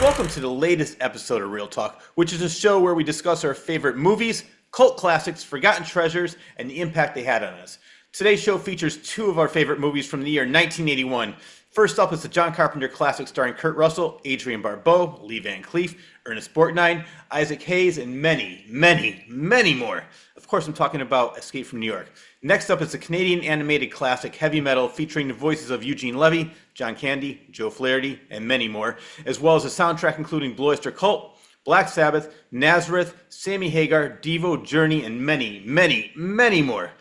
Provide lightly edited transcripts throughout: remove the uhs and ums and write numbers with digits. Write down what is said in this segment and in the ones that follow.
Welcome to the latest episode of Real Talk, which is a show where we discuss our favorite movies, cult classics, forgotten treasures, and the impact they had on us. Today's show features two of our favorite movies from the year 1981. First up is the John Carpenter classic starring Kurt Russell, Adrienne Barbeau, Lee Van Cleef, Ernest Borgnine, Isaac Hayes, and many, many, many more. Of course, I'm talking about Escape from New York. Next up is the Canadian animated classic Heavy Metal, featuring the voices of Eugene Levy, John Candy, Joe Flaherty, and many more, as well as a soundtrack including Blue Oyster Cult, Black Sabbath, Nazareth, Sammy Hagar, Devo, Journey, and many, many, many more.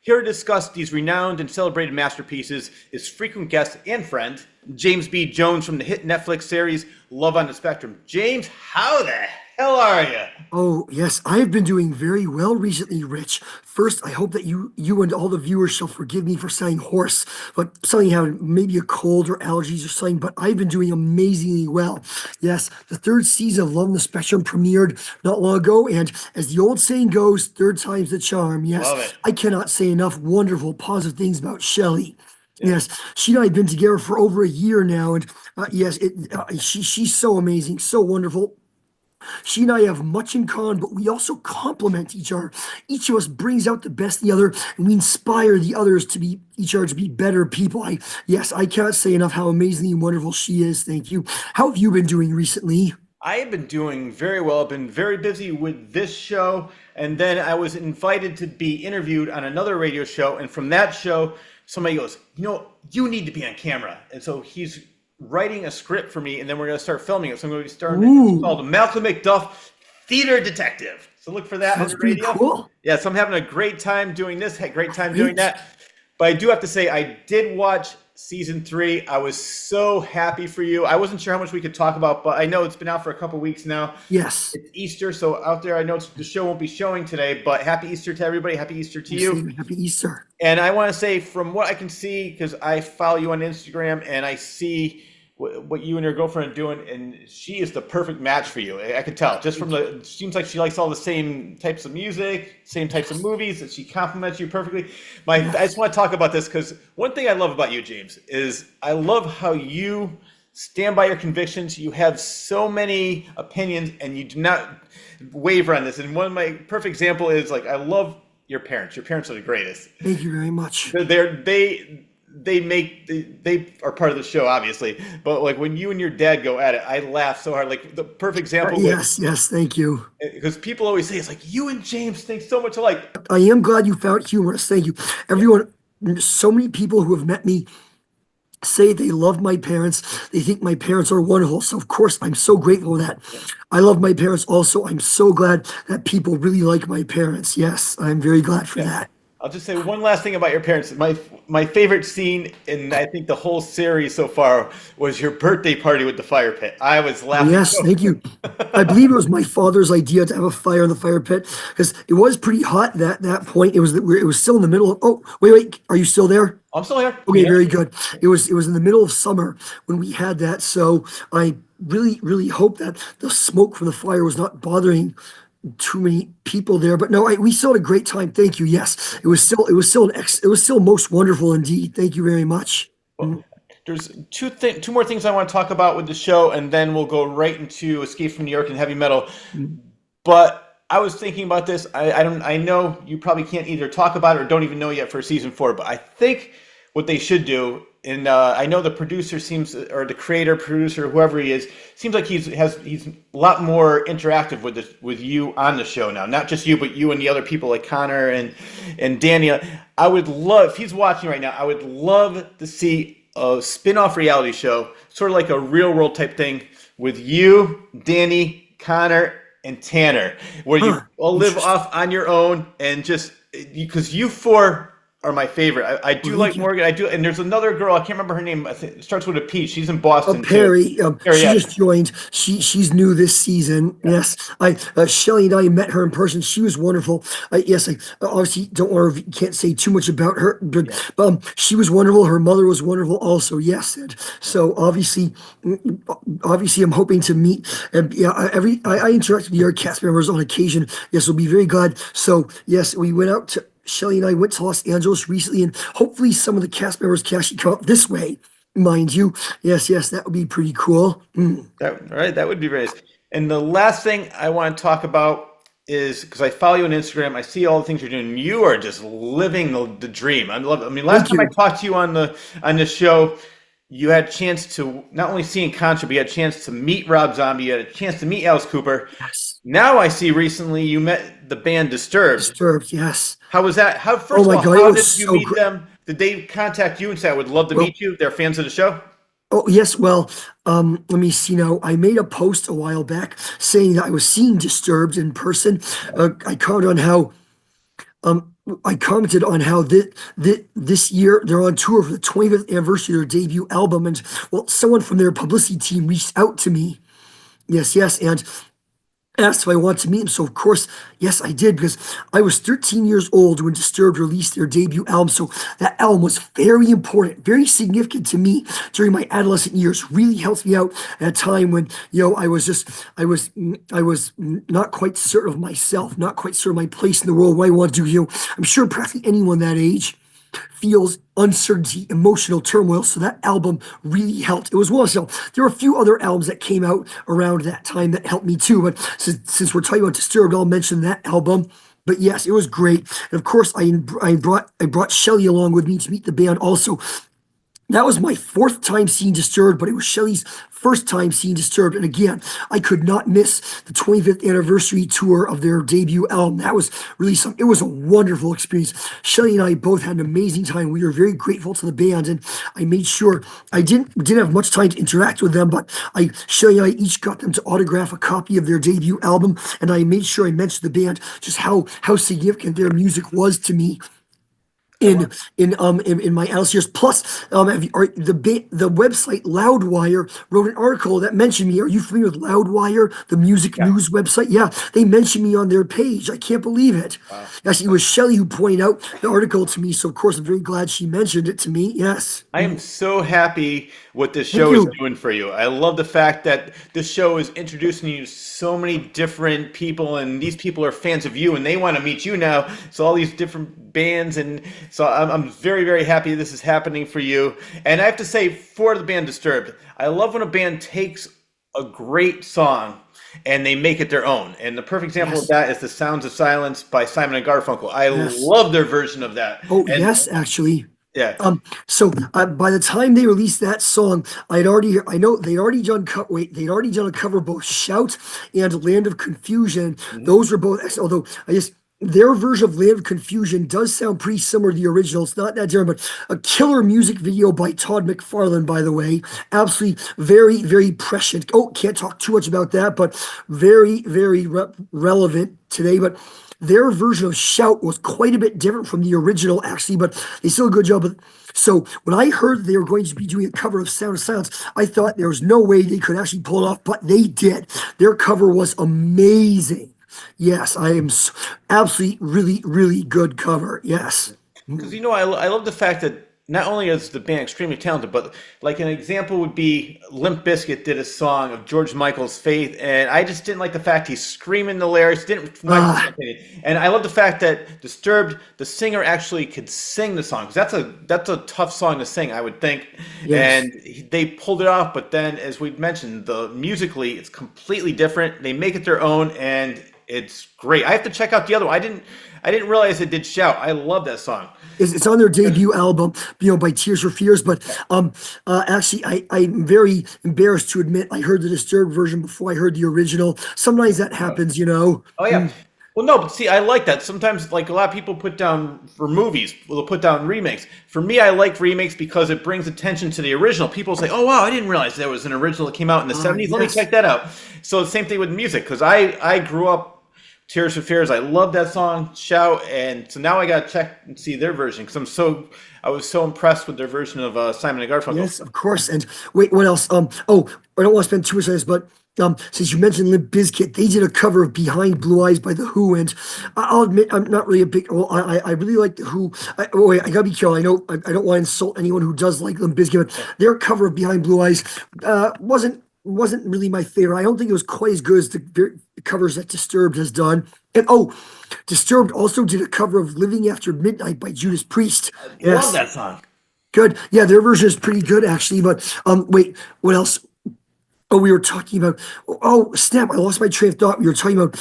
Here to discuss these renowned and celebrated masterpieces is frequent guest and friend, James B. Jones from the hit Netflix series Love on the Spectrum. James, how the hell are you? Oh, yes, I have been doing very well recently, Rich. First, I hope that you and all the viewers shall forgive me for sounding hoarse, but something having maybe a cold or allergies or something, but I've been doing amazingly well. Yes, the third season of Love on the Spectrum premiered not long ago, and as the old saying goes, third time's the charm. Yes, Love it. I cannot say enough wonderful, positive things about Shelley. Yes, she and I have been together for over a year now, and she's so amazing, so wonderful. She and I have much in common, but we also complement each other. Each of us brings out the best in the other, and we inspire the others to be each other to be better people. I cannot say enough how amazingly wonderful she is. Thank you. How have you been doing recently? I have been doing very well. I've been very busy with this show, and then I was invited to be interviewed on another radio show, and from that show, somebody goes, you need to be on camera. And so he's writing a script for me, and then we're going to start filming it. So I'm going to be starting. It's called Malcolm McDuff, Theater Detective. So look for that on the Pretty radio. cool. Yeah, so I'm having a great time doing this, had a great time doing that. But I do have to say, I did watch season 3. I was so happy for you. I wasn't sure how much we could talk about, but I know it's been out for a couple weeks now. Yes. It's Easter, so out there, I know the show won't be showing today, but happy Easter to everybody. Happy Easter to you. Happy Easter. And I want to say, from what I can see, because I follow you on Instagram and I see what you and your girlfriend are doing, and she is the perfect match for you. I can tell just from seems like she likes all the same types of music, same types of movies, that she compliments you perfectly. I just want to talk about this because one thing I love about you, James, is I love how you stand by your convictions. You have so many opinions and you do not waver on this. And one of my perfect example is, like, I love your parents. Your parents are the greatest. Thank you very much. They are part of the show, obviously, but like when you and your dad go at it, I laugh so hard. Like the perfect example. Yes, thank you. Because people always say it's like you and James think so much alike. I am glad you found it humorous. Thank you. Everyone, so many people who have met me say they love my parents. They think my parents are wonderful. So, of course, I'm so grateful for that. I love my parents also. I'm so glad that people really like my parents. Yes, I'm very glad for that. I'll just say one last thing about your parents. My favorite scene in, I think, the whole series so far was your birthday party with the fire pit. I was laughing. Yes, thank you. I believe it was my father's idea to have a fire in the fire pit because it was pretty hot at that point. It was still in the middle of. Oh, wait, are you still there? I'm still here. Okay, very good. It was in the middle of summer when we had that. So I really, really hope that the smoke from the fire was not bothering too many people there, but no, we still had a great time. Thank you. Yes, it was still most wonderful indeed. Thank you very much. Well, there's two more things I want to talk about with the show, and then we'll go right into Escape from New York and Heavy Metal. But I was thinking about this. I know you probably can't either talk about it or don't even know yet for season 4, but I think what they should do, and I know the producer or the creator, producer, whoever he is, seems like he's a lot more interactive with you on the show now. Not just you, but you and the other people like Connor and Danny. I would love, if he's watching right now, I would love to see a spin-off reality show, sort of like a real world type thing with you, Danny, Connor, and Tanner, where you all live off on your own and just because you four are my favorite. I do like Morgan. I do, and there's another girl. I can't remember her name. I think it starts with a P. She's in Boston. Perry. Perry, she yeah. just joined. She's new this season. Yeah. Yes, Shelley and I met her in person. She was wonderful. Yes, I obviously can't say too much about her, but she was wonderful. Her mother was wonderful also. Yes, and so obviously, I'm hoping to meet. And yeah, I interact with your cast members on occasion. Yes, we'll be very glad. So yes, we went out to. Shelley and I went to Los Angeles recently, and hopefully some of the cast members can actually come up this way mind you. Yes, yes, that would be pretty cool. That right, that would be very nice. And the last thing I want to talk about is because I follow you on Instagram, I see all the things you're doing. You are just living the dream. I love. I mean, last Thank time I you. talked to you on the show, you had a chance to not only see in concert, but you had a chance to meet Rob Zombie. You had a chance to meet Alice Cooper. Yes. Now I see recently you met the band Disturbed. Disturbed, yes. How was that? How Oh first of my all, God, it how was did you so meet great. them? Did they contact you and say I would love to Well, meet you? They're fans of the show. oh yes, well, let me see now. I made a post a while back saying that I was seeing Disturbed in person. I commented on how um I commented on how this year they're on tour for the 25th anniversary of their debut album, and well, someone from their publicity team reached out to me. Yes, yes, and asked if I wanted to meet him. So of course, yes, I did because I was 13 years old when Disturbed released their debut album. So that album was very important, very significant to me during my adolescent years. Really helped me out at a time when I was not quite certain of myself, not quite certain of my place in the world, what I want to do. I'm sure practically anyone that age feels uncertainty, emotional turmoil. So that album really helped. It was one of them. There were a few other albums that came out around that time that helped me too. But since we're talking about Disturbed, I'll mention that album. But yes, it was great. And of course, I brought Shelly along with me to meet the band also. That was my fourth time seeing Disturbed, but it was Shelley's first time seeing Disturbed. And again, I could not miss the 25th anniversary tour of their debut album. That was really something. It was a wonderful experience. Shelley and I both had an amazing time. We were very grateful to the band, and I made sure I didn't have much time to interact with them, but Shelley and I each got them to autograph a copy of their debut album, and I made sure I mentioned the band just how significant their music was to me I love. in my Alice years. Plus, the website Loudwire wrote an article that mentioned me. Are you familiar with Loudwire, the music Yeah. news website? Yeah, they mentioned me on their page. I can't believe it. Wow. Actually, it was Shelley who pointed out the article to me. So of course, I'm very glad she mentioned it to me. Yes. I am so happy what this Thank show is you. doing for you. I love the fact that this show is introducing you to so many different people, and these people are fans of you, and they want to meet you now. So all these different bands, and so I'm very, very happy this is happening for you. And I have to say, for the band Disturbed, I love when a band takes a great song and they make it their own. And the perfect example of Yes. that is "The Sounds of Silence" by Simon and Garfunkel. I Yes. love their version of that. Oh, And yes, actually. yeah, By the time they released that song, I know they'd already done they'd already done a cover of both Shout and Land of Confusion. mhm, Those were both, although I just, their version of Land of Confusion does sound pretty similar to the original. It's not that different, but a killer music video by Todd McFarlane, by the way. Absolutely very, very prescient. Oh, can't talk too much about that, but very, very relevant today. But their version of Shout was quite a bit different from the original, actually, but they still did a good job. So when I heard they were going to be doing a cover of Sound of Silence, I thought there was no way they could actually pull it off, but they did. Their cover was amazing. Yes, absolutely, really, really good cover. Yes. because I love the fact that not only is the band extremely talented, but like an example would be Limp Bizkit did a song of George Michael's "Faith," and I just didn't like the fact he's screaming the lyrics. Didn't from my Ah, personal opinion, and I love the fact that Disturbed, the singer actually could sing the song because that's a tough song to sing, I would think, yes. and they pulled it off. But then, as we mentioned, the musically it's completely different. They make it their own, and it's great. I have to check out the other one. I didn't realize it did Shout. I love that song. It's on their debut album, by Tears for Fears. But actually, I'm very embarrassed to admit I heard the Disturbed version before I heard the original. Sometimes that happens. Oh yeah. Well, no, but see, I like that. Sometimes, like a lot of people put down for movies, they'll put down remakes. For me, I like remakes because it brings attention to the original. People say, "Oh wow, I didn't realize there was an original that came out in the '70s. Let me Yes. check that out." So the same thing with music because I grew up Tears for Fears. I love that song, Shout, and so now I got to check and see their version because I was so impressed with their version of Simon and Garfunkel. Yes, of course. And wait, what else? Oh, I don't want to spend too much on this, but since you mentioned Limp Bizkit, they did a cover of "Behind Blue Eyes" by the Who, and I'll admit I'm not really a big. Well, I really like the Who. Oh wait, I gotta be careful. I know I don't want to insult anyone who does like Limp Bizkit, but their cover of "Behind Blue Eyes" wasn't really my favorite. I don't think it was quite as good as the covers that Disturbed has done. And oh, Disturbed also did a cover of "Living After Midnight" by Judas Priest. Love Yes. that song. Good. Yeah, their version is pretty good actually. But wait, what else? Oh, we were talking about. Oh, snap! I lost my train of thought. We were talking about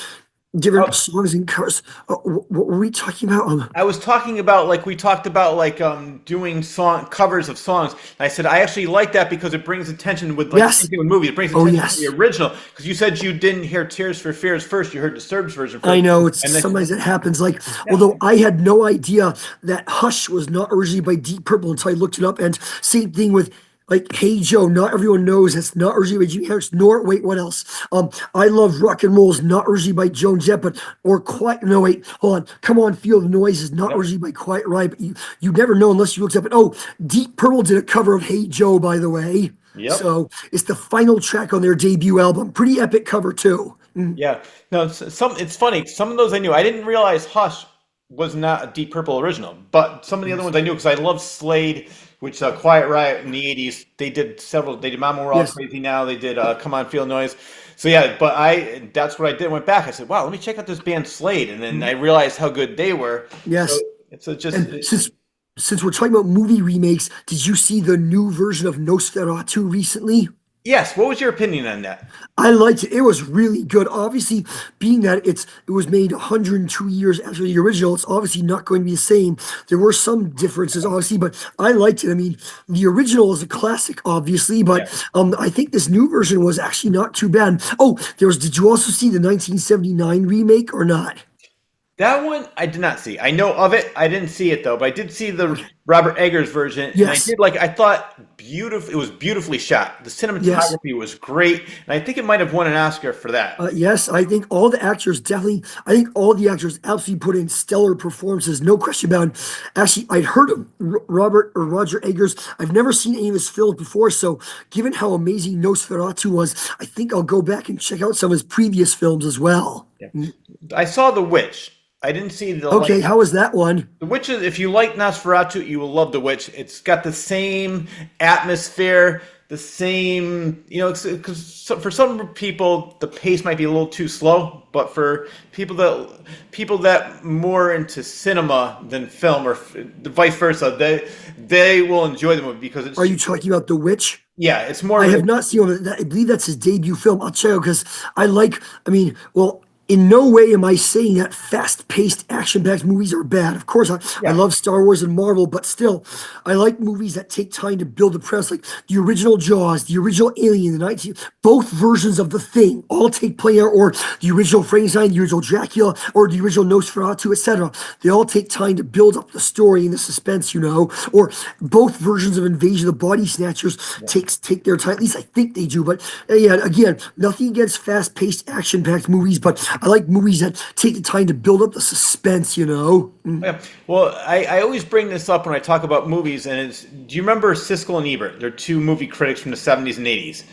different Oh, songs and covers. What were we talking about? I was talking about like we talked about like doing song covers of songs. And I said I actually like that because it brings attention with like same Yes. thing with movies. It brings Oh, attention to the yes. original because you said you didn't hear Tears for Fears first. You heard Disturbed's version I first, know it's and then sometimes it happens. Like, yeah, although I had no idea that Hush was not originally by Deep Purple until I looked it up. And same thing with like Hey Joe. Not everyone knows it's not originally by Jimi Hendrix. Nor wait, what else? I Love Rock and Roll is not originally by Joan Jett, but or Quiet. No, wait, hold on. Come on, Feel the Noise is not yep, originally by Quiet Riot. But you never know unless you look up it. Oh, Deep Purple did a cover of Hey Joe, by the way. yep. So it's the final track on their debut album. Pretty epic cover too. Yeah, no, some. It's funny. Some of those I knew. I didn't realize Hush was not a Deep Purple original, but some of the other Yes. ones I knew because I love Slade, which Quiet Riot in the '80s. They did several. They did Mama We're All Yes. Crazy Now. They did Come On Feel Noise. So yeah, but that's what I did. Went back. I said, wow, let me check out this band Slade, and then I realized how good they were. So Yes. it's a just. And since we're talking about movie remakes, did you see the new version of Nosferatu recently? Yes. What was your opinion on that? I liked it. It was really good. Obviously, being that it was made 102 years after the original, it's obviously not going to be the same. There were some differences, obviously, but I liked it. I mean, the original is a classic, obviously, but Yeah. I think this new version was actually not too bad. Oh, did you also see the 1979 remake or not? That one I did not see. I know of it. I didn't see it though, but I did see the Robert Eggers version, and I Yes. did like. I thought beautiful. It was beautifully shot. The Yes. cinematography was great, and I think it might have won an Oscar for that. Yes, I think all the actors definitely. I think all the actors absolutely put in stellar performances, no question about it. Actually, I'd heard of Robert or Roger Eggers. I've never seen any of his films before, so given how amazing Nosferatu was, I think I'll go back and check out some of his previous films as well. Yeah. I saw The Witch. I didn't see the like. Okay, how was that one? The Witch is, if you like Nosferatu, you will love The Witch. It's got the same atmosphere, the same, because for some people the pace might be a little too slow, but for people that more into cinema than film or vice versa, they will enjoy the movie because Are you talking about The Witch? yeah, it's more I of have a, not seen it. I believe that's his debut film. I'll check out because I like. I mean, well, in no way am I saying that fast-paced, action-packed movies are bad. Of course, I yeah. love Star Wars and Marvel, but still, I like movies that take time to build the premise. Like the original Jaws, the original Alien, the 19, both versions of The Thing all take place, or the original Frankenstein, the original Dracula, or the original Nosferatu, etc. They all take time to build up the story and the suspense, Or both versions of Invasion of the Body Snatchers take their time. At least I think they do. But yeah, again, nothing against fast-paced, action-packed movies, but I like movies that take the time to build up the suspense. Yeah. Well, I always bring this up when I talk about movies, and do you remember Siskel and Ebert? They're two movie critics from the '70s and '80s.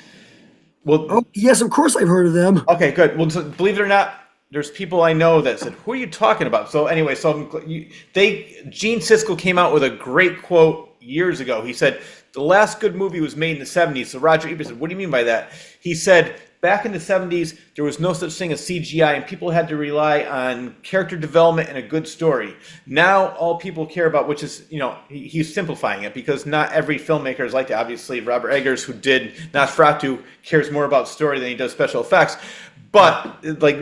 Well, Oh, yes, of course I've heard of them. okay, good. Well, so believe it or not, there's people I know that said, "Who are you talking about?" So anyway, Gene Siskel came out with a great quote years ago. He said, "The last good movie was made in the '70s." So Roger Ebert said, "What do you mean by that?" He said, "Back in the '70s, there was no such thing as CGI, and people had to rely on character development and a good story. Now, all people care about, which is, he's simplifying it because not every filmmaker is like that. Obviously, Robert Eggers, who did Nosferatu, cares more about story than he does special effects. But like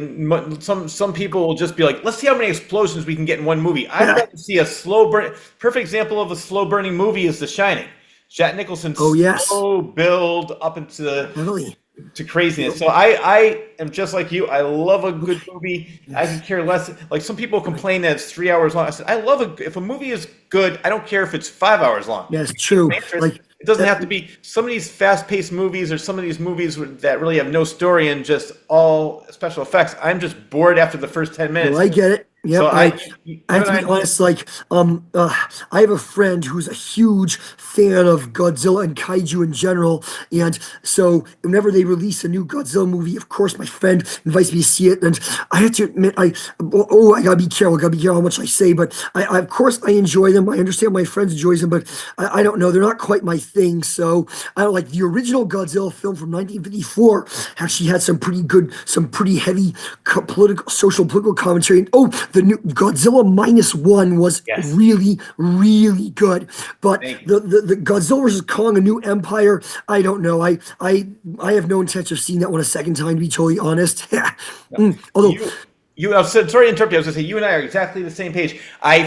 some people will just be like, let's see how many explosions we can get in one movie. I'd rather see a slow burn. Perfect example of a slow burning movie is The Shining. Jack Nicholson's Oh, yes, slow build up into really. to craziness. So I am just like you. I love a good movie. I Yes. can care less. Like some people complain that it's 3 hours long. I said I love if a movie is good. I don't care if it's 5 hours long. Yes, true. Like It doesn't that, have to be some of these fast-paced movies or some of these movies that really have no story and just all special effects. I'm just bored after the first 10 minutes. well, I get it. So Yep, you I have and to be I, honest, like, I have a friend who's a huge fan of Godzilla and kaiju in general, and so whenever they release a new Godzilla movie, of course, my friend invites me to see it, and I have to admit, I gotta be careful how much I say, but of course, I enjoy them. I understand my friends enjoys them, but I don't know, they're not quite my thing. So I don't like the original Godzilla film from 1954. Actually, had some pretty good, some pretty heavy political, social, political commentary. And, oh, the new Godzilla minus one was Yes. really, really good. But Thank you. the Godzilla versus Kong, A New Empire, I don't know. I have no intention of seeing that one a second time, to be totally honest. No. Although, I was sorry to interrupt you. I was going to say you and I are exactly the same page.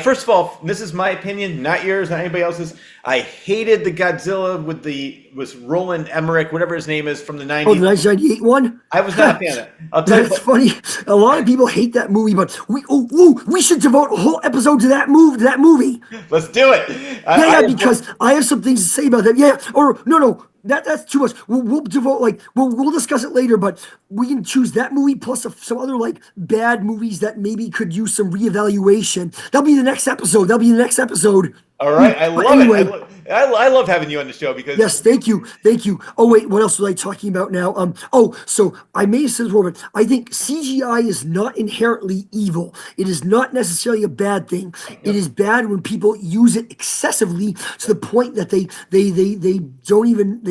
First of all, this is my opinion, not yours, not anybody else's. I hated the Godzilla with Roland Emmerich, whatever his name is, from the oh, the '90s. 1998 one? I was not a fan of it. I'll tell you, That's funny. A lot of people hate that movie, but we should devote a whole episode to that movie. let's do it. Yeah, because I have some things to say about that. Yeah, or no, that's too much. We'll devote we'll discuss it later, but we can choose that movie plus some other bad movies that maybe could use some reevaluation. That'll be the next episode. All right, I But love anyway, it. I love having you on the show because yes, thank you. Oh wait, what else was I talking about now? So I may have said this before, but I think CGI is not inherently evil. It is not necessarily a bad thing. It is bad when people use it excessively to the point that they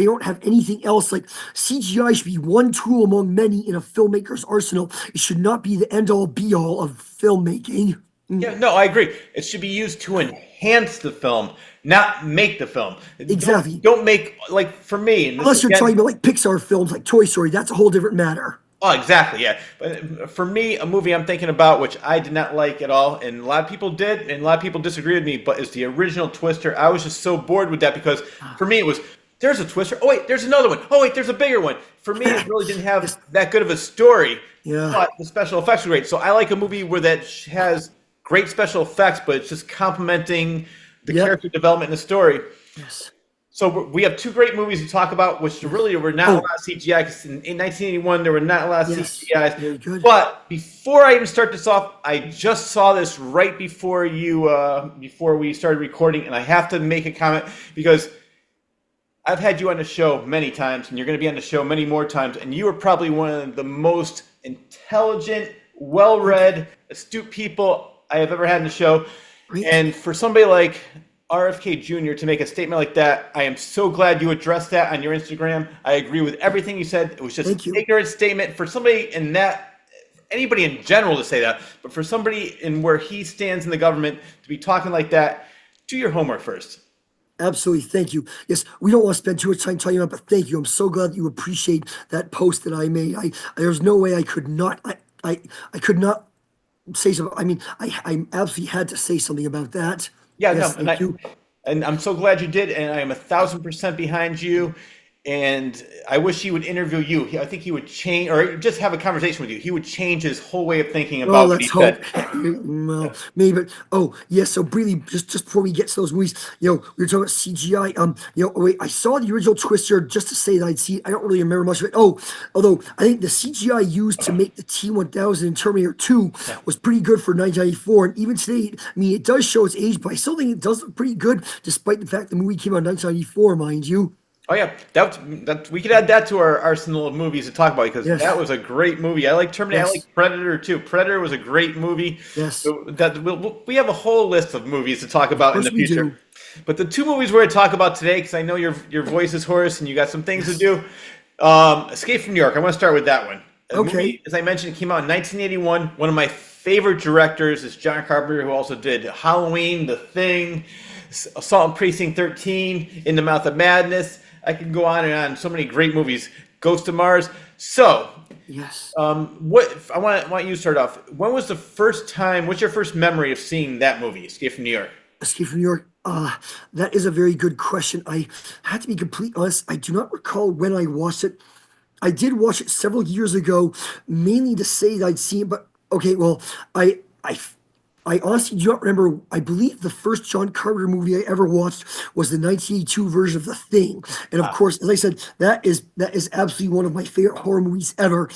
don't have anything else. Like CGI should be one tool among many in a filmmaker's arsenal. It should not be the end all be all of filmmaking. yeah, no, I agree. It should be used to enhance the film, not make the film. Exactly. Don't make for me. And this Unless you're again, talking about Pixar films like Toy Story, that's a whole different matter. Oh, exactly, yeah. But for me, a movie I'm thinking about, which I did not like at all, and a lot of people did, and a lot of people disagree with me, but is the original Twister. I was just so bored with that because for me it was, there's a Twister. Oh, wait, there's another one. Oh, wait, there's a bigger one. For me, it really didn't have that good of a story, Yeah. but the special effects were great. So I like a movie where that has great special effects, but it's just complementing the Yep. character development and the story. Yes. So we have two great movies to talk about, which really were not a lot of CGI. Because in 1981, there were not a lot of Yes. CGI. Very good. But before I even start this off, I just saw this right before before we started recording, and I have to make a comment because I've had you on the show many times, and you're going to be on the show many more times, and you are probably one of the most intelligent, well-read, astute people I have ever had in the show. Great. And for somebody like RFK Jr. to make a statement like that, I am so glad you addressed that on your Instagram. I agree with everything you said. It was just Thank you. an ignorant statement for somebody in that, anybody in general to say that, but for somebody in where he stands in the government to be talking like that, do your homework first. Absolutely. Thank you. Yes, we don't want to spend too much time talking about, but thank you. I'm so glad that you appreciate that post that I made. There's no way I could not. I could not say something. I mean, I absolutely had to say something about that. Yeah, Yes, no, thank you. and I'm so glad you did, and I am 1,000% behind you. And I wish he would interview you. I think he would change, or just have a conversation with you. He would change his whole way of thinking Well, about what he let's hope. said. Well, maybe. But, oh, yes. So, briefly, just before we get to those movies, we were talking about CGI. Wait, I saw the original Twister just to say that I'd see it. I don't really remember much of it. Oh, although I think the CGI used to make the T-1000 in Terminator 2 was pretty good for 1994, and even today, I mean, it does show its age, but I still think it does look pretty good, despite the fact the movie came out in 1994, mind you. Oh yeah, that we could add that to our arsenal of movies to talk about because Yes. that was a great movie. I like Terminator. Yes. I like Predator too. Predator was a great movie. Yes. So we have a whole list of movies to talk about in course the we future. do. But the two movies we're going to talk about today, because I know your voice is hoarse and you got some things to do. Escape from New York. I want to start with that one. The Okay. movie, as I mentioned, it came out in 1981. One of my favorite directors is John Carpenter, who also did Halloween, The Thing, Assault on Precinct 13, In the Mouth of Madness. I could go on and on. So many great movies. Ghost of Mars. So, Yes. what I want you to start off. When was the first time? What's your first memory of seeing that movie, Escape from New York? Escape from New York. That is a very good question. I had to be completely honest. I do not recall when I watched it. I did watch it several years ago, mainly to say that I'd seen it. But okay, well, I honestly do not remember. I believe the first John Carpenter movie I ever watched was the 1982 version of The Thing, and of course, as I said, that is absolutely one of my favorite horror movies ever.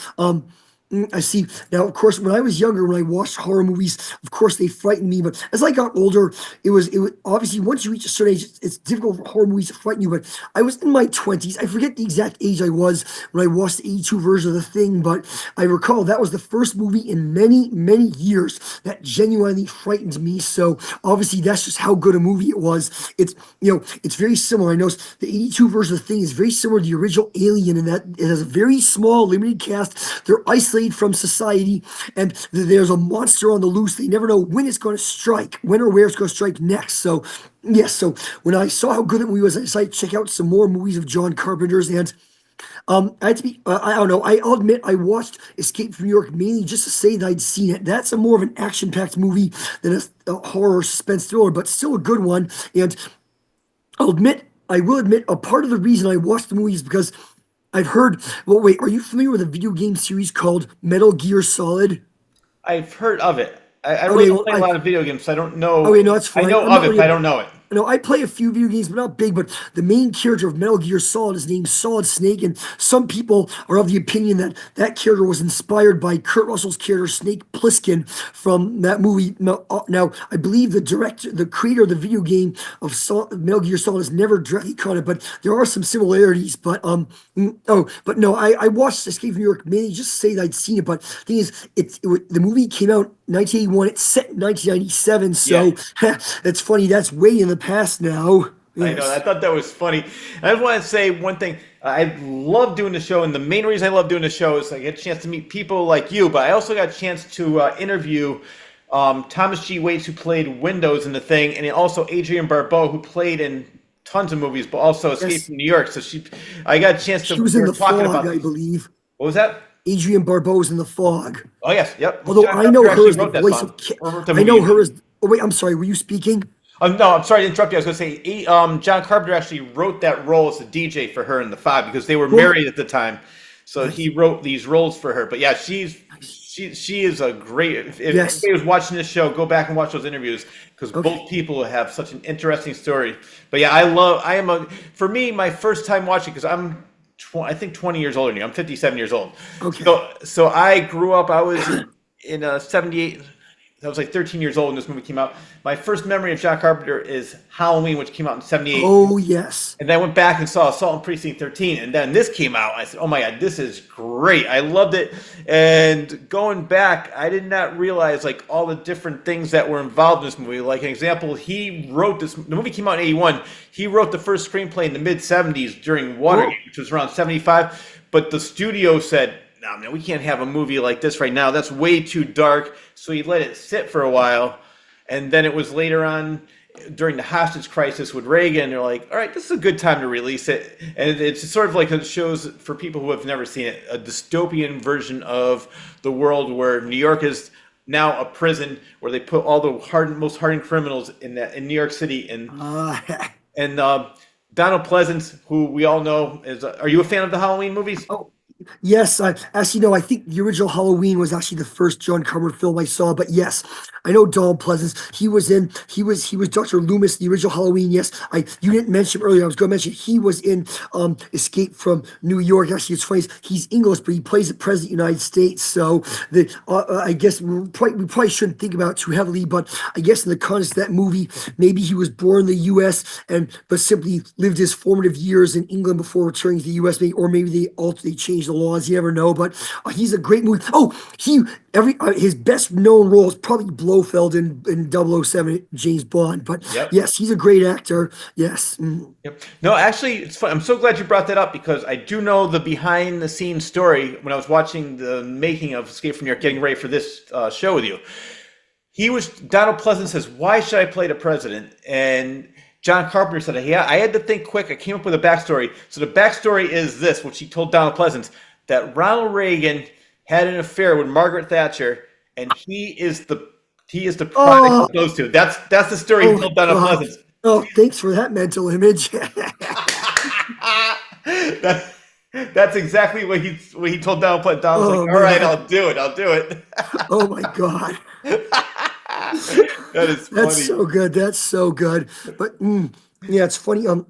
I see. Now, of course, when I was younger, when I watched horror movies, of course, they frightened me. But as I got older, it was obviously once you reach a certain age, it's difficult for horror movies to frighten you. But I was in my 20s. I forget the exact age I was when I watched the 82 version of The Thing, but I recall that was the first movie in many, many years that genuinely frightened me. So obviously, that's just how good a movie it was. It's very similar. I know the 82 version of The Thing is very similar to the original Alien in that it has a very small, limited cast. They're isolated isolated from society, and there's a monster on the loose. They never know when it's going to strike, when or where it's going to strike next. So, yes. So when I saw how good the movie was, I decided to check out some more movies of John Carpenter's. And I had to be, I don't know. I'll admit I watched Escape from New York mainly just to say that I'd seen it. That's a more of an action-packed movie than a horror suspense thriller, but still a good one. And I will admit, a part of the reason I watched the movie is because I've heard. Well, wait, are you familiar with a video game series called Metal Gear Solid? I've heard of it. I really Okay, don't well, play a lot of video games, so I don't know. okay, no, that's I fine. know I'm of not it, but really. I don't know it. No, I play a few video games, but not big. But the main character of Metal Gear Solid is named Solid Snake, and some people are of the opinion that that character was inspired by Kurt Russell's character Snake Plissken from that movie. Now, I believe the creator of the video game of Metal Gear Solid has never directly caught it, but there are some similarities. But but no, I watched Escape from New York mainly just to say that I'd seen it. But the thing is, the movie came out 1981. It's set in 1997, Yeah. so it's funny. That's way in the past now. I know. I Yes. thought that was funny. I just want to say one thing. I love doing the show, and the main reason I love doing the show is I get a chance to meet people like you, but I also got a chance to interview Thomas G. Waits, who played Windows in the thing, and also Adrienne Barbeau, who played in tons of movies, but also Escape Yes. from New York. I got a chance to. She was We in were The talking Fog, about I these. believe. What was that? Adrienne Barbeau was in The Fog. Oh yes, yep. Although John I know Carpenter her actually as the wrote that voice song. of. Or wrote the I movie. know her as. Oh wait, I'm sorry. Were you speaking? No, I'm sorry to interrupt you. I was going to say, John Carpenter actually wrote that role as a DJ for her in the Five because they were Cool. married at the time. So Nice. he wrote these roles for her. But yeah, Nice. she is a great. If Yes. anybody was watching this show, go back and watch those interviews because Okay. both people have such an interesting story. But yeah, for me, my first time watching because I think 20 years older than you. I'm 57 years old. Okay. So I grew up. I was in 78. I was like 13 years old when this movie came out. My first memory of John Carpenter is Halloween, which came out in 78. Oh yes. And then I went back and saw Assault on Precinct 13. And then this came out. I said, oh my God, this is great. I loved it. And going back, I did not realize like all the different things that were involved in this movie. Like an example, he wrote this. The movie came out in 81. He wrote the first screenplay in the mid 70s during Watergate, which was around 75. But the studio said, no, man, we can't have a movie like this right now. That's way too dark. So he let it sit for a while. And then it was later on during the hostage crisis with Reagan. They're like, all right, this is a good time to release it. And it's sort of like it shows for people who have never seen it, a dystopian version of the world where New York is now a prison where they put all the most hardened criminals in New York City. Uh, And Donald Pleasance, who we all know is, are you a fan of the Halloween movies? oh, yes, actually, no, I think the original Halloween was actually the first John Carpenter film I saw. But yes, I know Donald Pleasance. He was Dr. Loomis, the original Halloween. Yes, you didn't mention him earlier. I was going to mention he was in Escape from New York. Actually, it's funny. He's English, but he plays the President of the United States. So I guess we probably shouldn't think about it too heavily. But I guess in the context of that movie, maybe he was born in the U.S. but simply lived his formative years in England before returning to the U.S. Or maybe they changed the laws. You never know. But he's a great movie. Oh, his best known role is probably Blofeld in 007 James Bond. But Yep. yes, he's a great actor. Yes. Mm. Yep. No, actually, it's fun. I'm so glad you brought that up because I do know the behind the scenes story when I was watching the making of Escape from New York, getting ready for this show with you. Donald Pleasance says, why should I play the president? And John Carpenter said, yeah, I had to think quick. I came up with a backstory. So the backstory is this, which he told Donald Pleasance, that Ronald Reagan had an affair with Margaret Thatcher, and he is the product Oh, of those two. That's the story he oh my told Donald God. Pleasance. Oh, thanks for that mental image. That- that's exactly what he told Donald Pleasance. Donald was Oh like, all right, man. I'll do it. I'll do it. Oh my God. That is That's funny. so good. That's so good. But yeah, it's funny. A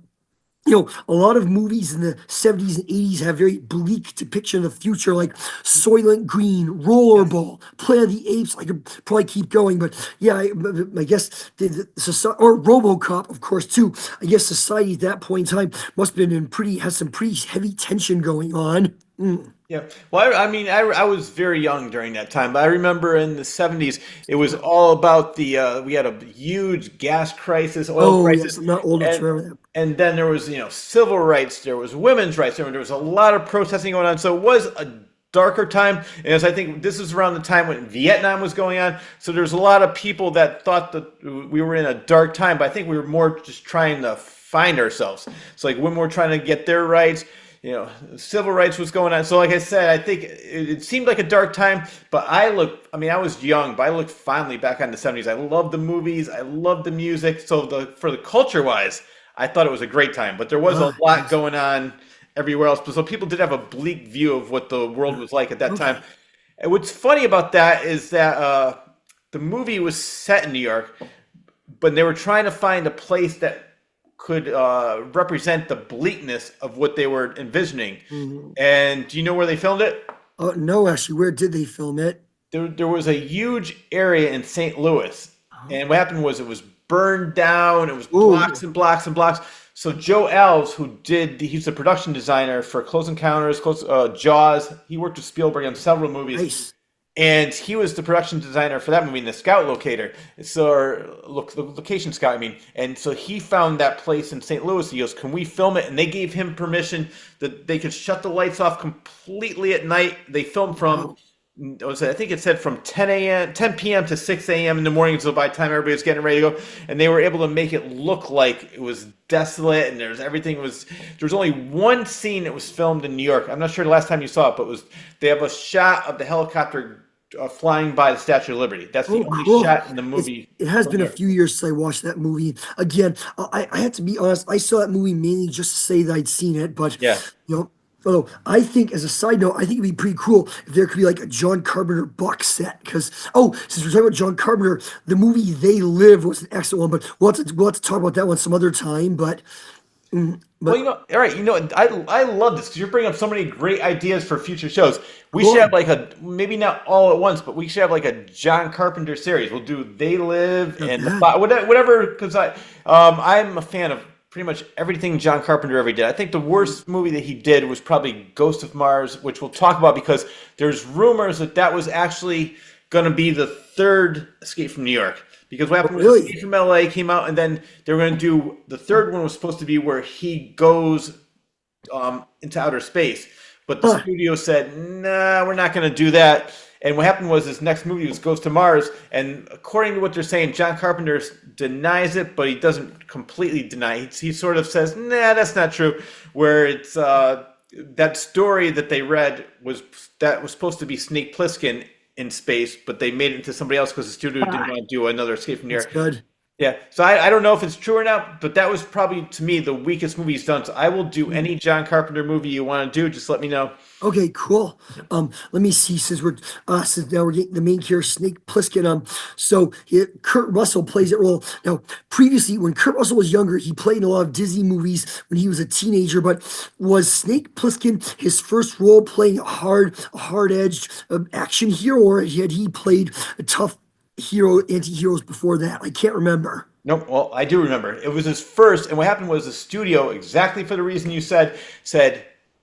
lot of movies in the 70s and 80s have very bleak depiction of the future, like Soylent Green, Yes. Rollerball, Planet of the Apes. I could probably keep going, but yeah, I guess the society, or RoboCop, of course, too. I guess society at that point in time must have been has some pretty heavy tension going on. Mm. Yeah. Well, I was very young during that time, but I remember in the 70s, it was all about we had a huge gas crisis, oil Oh crisis, yes, I'm not old enough to and remember that. and then there was, civil rights, there was women's rights, there was a lot of protesting going on. So it was a darker time. And as I think this is around the time when Vietnam was going on, so there's a lot of people that thought that we were in a dark time, but I think we were more just trying to find ourselves. So like women were trying to get their rights, civil rights was going on. So like I said, I think it seemed like a dark time, but I mean, I was young, but I look fondly back on the 70s. I love the movies. I love the music. So for the culture wise, I thought it was a great time, but there was a lot Nice. going on everywhere else. So people did have a bleak view of what the world was like at that time. Okay. And what's funny about that is that the movie was set in New York, but they were trying to find a place that could represent the bleakness of what they were envisioning. Mhm. And do you know where they filmed it? No, actually, where did they film it? There was a huge area in St. Louis, Oh. and what happened was it was burned down. It was blocks Ooh, and blocks and blocks. So Joe Alves, he's the production designer for Close Encounters, Jaws. He worked with Spielberg on several movies, nice. and he was the production designer for that movie in the scout locator. So, or look, the location scout, I mean. And so he found that place in St. Louis. He goes, "Can we film it?" And they gave him permission that they could shut the lights off completely at night. They filmed from, Wow. I think it said from 10 p.m. to 6 a.m. in the morning. So by the time everybody was getting ready to go, and they were able to make it look like it was desolate, and there was only one scene that was filmed in New York. I'm not sure the last time you saw it, but they have a shot of the helicopter flying by the Statue of Liberty. That's the Oh, only cool. shot in the It's, movie it has from been a New York. few years since I watched that movie. Again, I have to be honest, I saw that movie mainly just to say that I'd seen it, but Yeah. you know, although I think as a side note, I think it'd be pretty cool if there could be like a John Carpenter box set. Because since we're talking about John Carpenter, the movie They Live was an excellent one, but we'll have to talk about that one some other time. Well, But all right, I love this because you're bringing up so many great ideas for future shows. We should have cool. like maybe not all at once, but we should have like a John Carpenter series. We'll do They Live Not and bad. whatever, because I'm a fan of pretty much everything John Carpenter ever did. I think the worst movie that he did was probably Ghost of Mars, which we'll talk about because there's rumors that was actually going to be the third Escape from New York. Because what Oh, happened was really? Escape from LA came out, and then they were going to do the third one was supposed to be where he goes into outer space. But the Huh. studio said, "Nah, we're not going to do that." And what happened was his next movie was Goes to Mars, and according to what they're saying, John Carpenter denies it, but he doesn't completely deny it. He sort of says, "Nah, that's not true." Where it's that story that they read was supposed to be Snake Plissken in space, but they made it into somebody else because the studio didn't Ah, want to do another Escape from New that's York. good. Yeah, so I don't know if it's true or not, but that was probably to me the weakest movie he's done. So I will do any John Carpenter movie you want to do. Just let me know. Okay, cool. Let me see. Since now we're getting the main character, Snake Plissken. Kurt Russell plays that role. Now, previously, when Kurt Russell was younger, he played in a lot of Disney movies when he was a teenager. But was Snake Plissken his first role playing a hard-edged action hero, or had he played a tough anti-heroes before that? I can't remember. Nope. Well, I do remember. It was his first, and what happened was the studio, exactly for the reason you said,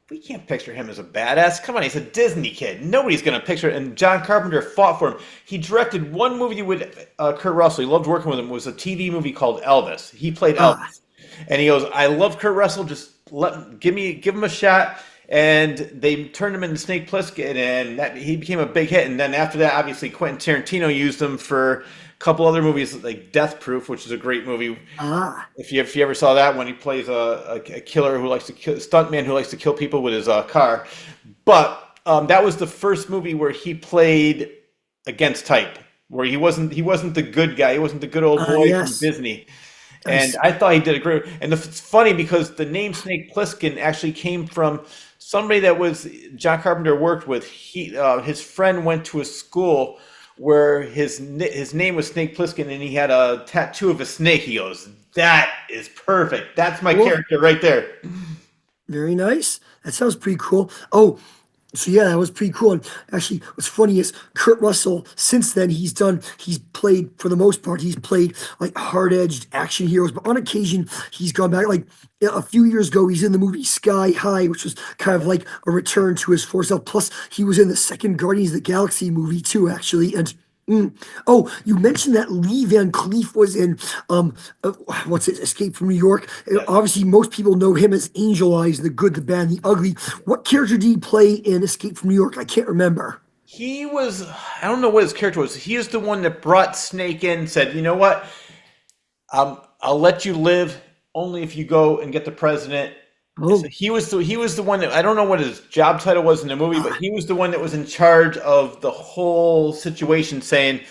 we can't picture him as a badass. Come on, he's a Disney kid. Nobody's going to picture it. And John Carpenter fought for him. He directed one movie with Kurt Russell. He loved working with him. It was a TV movie called Elvis. He played Ah, Elvis. And he goes, I love Kurt Russell. Just give him a shot. And they turned him into Snake Plissken, and he became a big hit. And then after that, obviously, Quentin Tarantino used him for a couple other movies like Death Proof, which is a great movie. ah. If you ever saw that one, he plays a killer who likes to kill, stuntman who likes to kill people with his car. But that was the first movie where he played against type, where he wasn't the good guy, he wasn't the good old boy from Yes. Disney. I And I thought he did a great. And it's funny because the name Snake Plissken actually came from somebody that was John Carpenter worked with. His friend went to a school where his name was Snake Plissken, and he had a tattoo of a snake. He goes, "That is perfect. That's my Cool. character right there." Very nice. That sounds pretty cool. Oh, so yeah, that was pretty cool. And actually, what's funny is Kurt Russell, since then, he's played, for the most part, he's played like hard-edged action heroes, but on occasion, he's gone back. Like a few years ago, he's in the movie Sky High, which was kind of like a return to his former self. Plus, he was in the second Guardians of the Galaxy movie too, actually. And Mm. Oh, you mentioned that Lee Van Cleef was in um uh, what's it, Escape from New York. Yes. Obviously, most people know him as Angel Eyes, the good, the bad, and the ugly. What character did he play in Escape from New York? I can't remember. He was, I don't know what his character was. He is the one that brought Snake in, said, you know what? I'll let you live only if you go and get the president. So Oh, he was the one that I don't know what his job title was in the movie, but ah, he was the one that was in charge of the whole situation, saying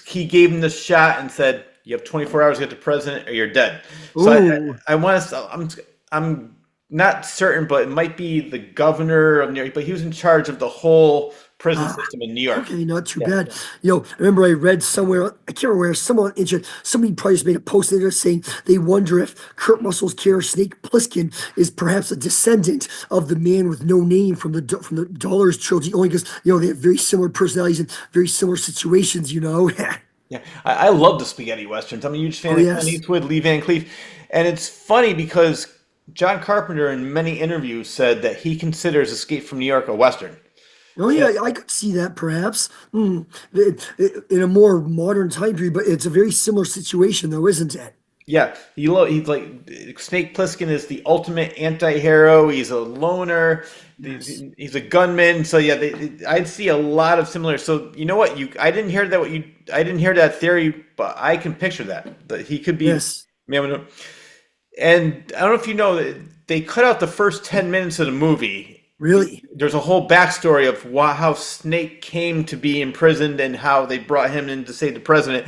he gave him the shot and said, "You have 24 hours to get the president, or you're dead." So oh, I want to I'm not certain, but it might be the governor of New York, but he was in charge of the whole prison ah. system in New York. Okay, not too Yeah. bad. I remember I read somewhere, I can't remember where, someone interested, somebody probably just made a post there saying they wonder if Kurt Russell's character Snake Plissken is perhaps a descendant of the man with no name from the Dollars trilogy, only because they have very similar personalities and very similar situations. Yeah, I love the spaghetti westerns. I'm a huge Oh fan of Clint yes. Eastwood, Lee Van Cleef, and it's funny because John Carpenter in many interviews said that he considers Escape from New York a western. Oh So yeah, I could see that perhaps. In a more modern time period, but it's a very similar situation though, isn't it? yeah, he's like Snake Plissken is the ultimate anti-hero. He's a loner. Yes. He's a gunman. So yeah, I'd see a lot of similar. So you know what? I didn't hear that theory, but I can picture that he could be. Yes. Man, and I don't know if you know that they cut out the first 10 minutes of the movie. Really? There's a whole backstory of how Snake came to be imprisoned and how they brought him in to save the president.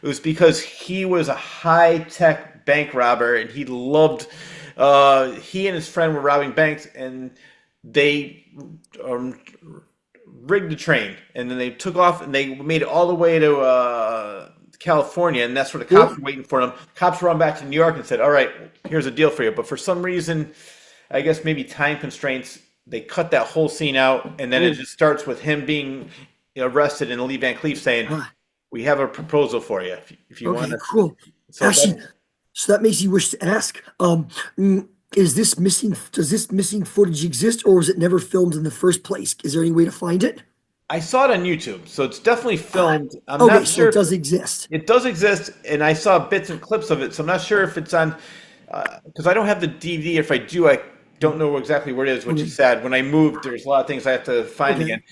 It was because he was a high tech bank robber and he loved. He and his friend were robbing banks and they um, rigged the train and then they took off and they made it all the way to California and that's where the cops Really? were waiting for them. Cops run back to New York and said, "All right, here's a deal for you." But for some reason, I guess maybe time constraints, they cut that whole scene out, and then it Oh, just starts with him being arrested and Lee Van Cleef saying, ah, "We have a proposal for you if you want okay, to." cool. So Actually, that so that makes you wish to ask, is this missing, does this missing footage exist or was it never filmed in the first place? Is there any way to find it? I saw it on YouTube, so it's definitely Ah, filmed. I'm okay, not so sure it if does exist. it does exist, and I saw bits and clips of it, so I'm not sure if it's on because I don't have the DVD. If I do, I don't know exactly where it is, which is Okay, sad. When I moved, there's a lot of things I have to find okay, again.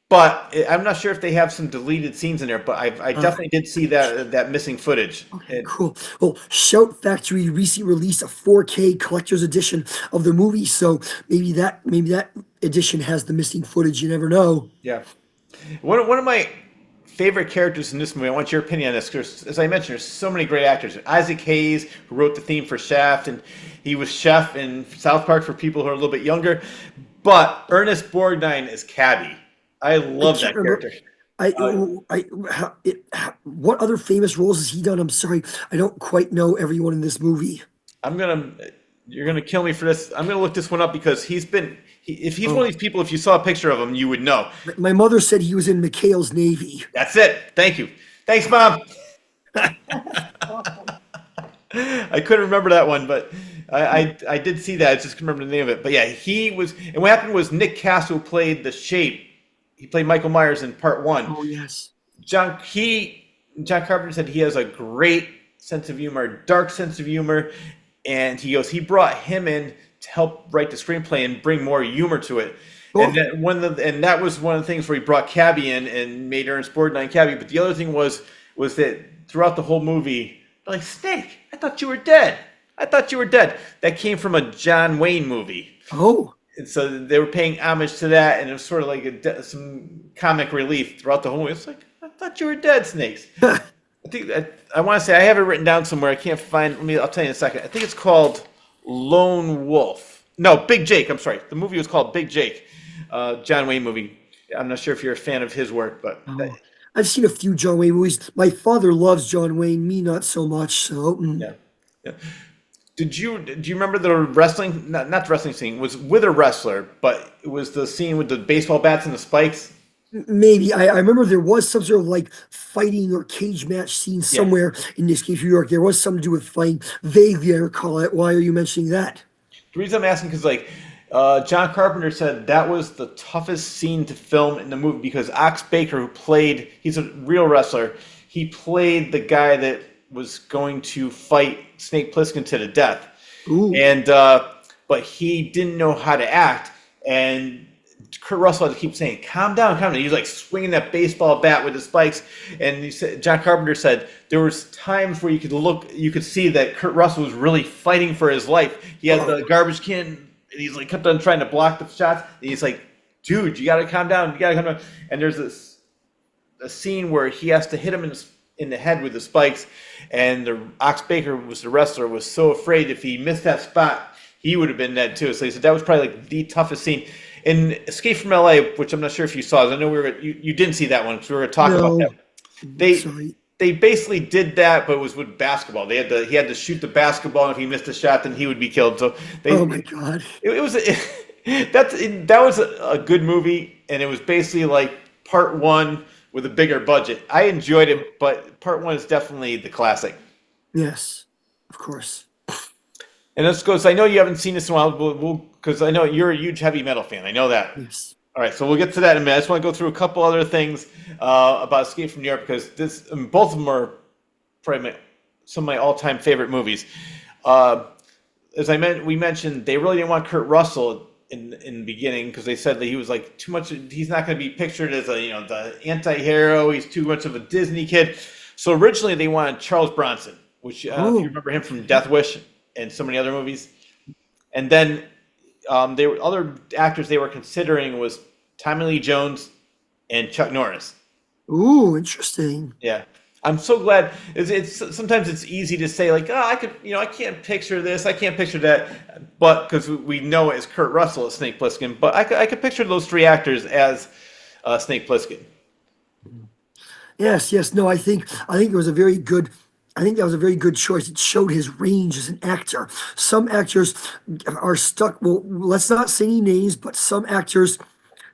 But I'm not sure if they have some deleted scenes in there. But I ah, definitely did see that missing footage. okay, cool. Well, Shout Factory recently released a 4K collector's edition of the movie, so maybe that edition has the missing footage. You never know. Yeah. One of my favorite characters in this movie, I want your opinion on this, because as I mentioned, there's so many great actors. Isaac Hayes, who wrote the theme for Shaft, and he was Chef in South Park for people who are a little bit younger. But Ernest Borgnine is Cabby. I I love can't that remember. character. I, Uh, what other famous roles has he done? I'm sorry, I don't quite know everyone in this movie. I'm gonna, you're gonna kill me for this. I'm gonna look this one up because if he's one of Oh, these people, if you saw a picture of him, you would know. my mother said he was in McHale's Navy. That's it. Thank you. Thanks, Mom. I couldn't remember that one, but I did see that. I just couldn't remember the name of it. But yeah, he was. And what happened was Nick Castle played the Shape. He played Michael Myers in part one. Oh yes. John John Carpenter said he has a great sense of humor, dark sense of humor, and he brought him in to help write the screenplay and bring more humor to it. Oh, And that was one of the things where he brought Cabby in and made Ernest Borgnine Cabby. But the other thing was that throughout the whole movie, they're like, Snake, I thought you were dead. I thought you were dead. That came from a John Wayne movie. oh, And so they were paying homage to that, and it was sort of like some comic relief throughout the whole movie. It's like, I thought you were dead, Snakes. I want to say I have it written down somewhere. I can't find. I'll tell you in a second. I think it's called Lone Wolf. No, Big Jake. I'm sorry. The movie was called Big Jake. John Wayne movie. I'm not sure if you're a fan of his work, but oh. I've seen a few John Wayne movies. My father loves John Wayne, me not so much. So yeah. Yeah. Do you remember the wrestling? Not the wrestling scene. It was with a wrestler, but it was the scene with the baseball bats and the spikes. maybe I remember there was some sort of like fighting or cage match scene Yeah. somewhere in this case, New York. There was something to do with fighting. Vaguely, I recall it. Why are you mentioning that? The reason I'm asking because like John Carpenter said that was the toughest scene to film in the movie because Ox Baker, who played, he's a real wrestler, he played the guy that was going to fight Snake Plissken to the death. Ooh. And, but he didn't know how to act. And Kurt Russell had to keep saying, calm down, calm down. He was like swinging that baseball bat with the spikes. And he said, John Carpenter said there was times where you could see that Kurt Russell was really fighting for his life. He had the garbage can, and he's like kept on trying to block the shots. And he's like, dude, you got to calm down. You got to calm down. And there's a scene where he has to hit him in the head with the spikes. And the Ox Baker was the wrestler, was so afraid if he missed that spot, he would have been dead too. So he said that was probably like the toughest scene. In Escape from LA, which I'm not sure if you saw, I know you didn't see that one because we were going to talk about that. Sorry. They basically did that, but it was with basketball. He had to shoot the basketball, and if he missed a shot, then he would be killed. So Oh my God. that was a good movie, and it was basically like part one with a bigger budget. I enjoyed it, but part one is definitely the classic. Yes, of course. And let's go. So I know you haven't seen this in a while, because I know you're a huge heavy metal fan. I know that. Yes. All right, so we'll get to that in a minute. I just want to go through a couple other things about Escape from New York because both of them are probably some of my all-time favorite movies. As we mentioned, they really didn't want Kurt Russell in the beginning because they said that he was like too much. He's not going to be pictured as the anti-hero. He's too much of a Disney kid. So originally they wanted Charles Bronson, which if you remember him from Death Wish and so many other movies, and then. Other actors they were considering was Tommy Lee Jones and Chuck Norris. Ooh, interesting. Yeah, I'm so glad. It's sometimes it's easy to say like, oh, I can't picture this, I can't picture that, but because we know it as Kurt Russell as Snake Plissken, but I could picture those three actors as Snake Plissken. Yes. No, I think it was a very good. I think that was a very good choice. It showed his range as an actor. Some actors are stuck. Well, let's not say any names, but some actors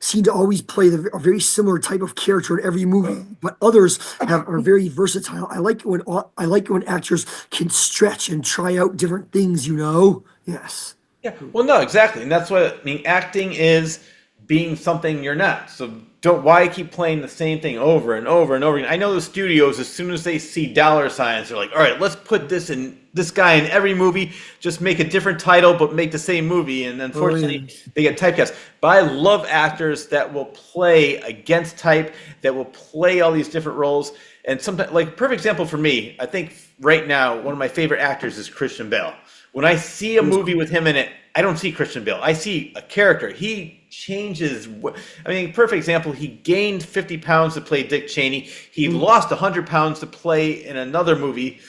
seem to always play a very similar type of character in every movie. But others are very versatile. I like it when actors can stretch and try out different things. Yes. Yeah, well, no, exactly, and that's what I mean. Acting is being something you're not. So why keep playing the same thing over and over and over again? I know the studios, as soon as they see dollar signs, they're like, all right, let's put this guy in every movie, just make a different title, but make the same movie. And unfortunately, they get typecast. But I love actors that will play against type, that will play all these different roles. And sometimes, like, perfect example for me, I think right now, one of my favorite actors is Christian Bale. When I see a movie with him in it, I don't see Christian Bale. I see a character. He changes. I mean, perfect example, he gained 50 pounds to play Dick Cheney. He lost 100 pounds to play in another movie.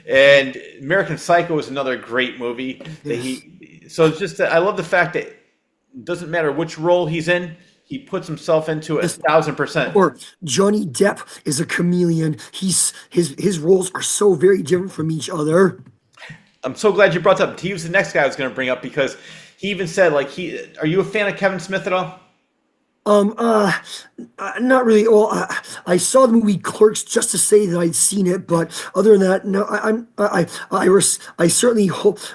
And American Psycho is another great movie. So it's just that I love the fact that it doesn't matter which role he's in, he puts himself into it 1,000%. Or Johnny Depp is a chameleon. His roles are so very different from each other. I'm so glad you brought that up. He was the next guy I was going to bring up because he even said, like, are you a fan of Kevin Smith at all? Not really. Well, I saw the movie Clerks just to say that I'd seen it, but other than that, no. I certainly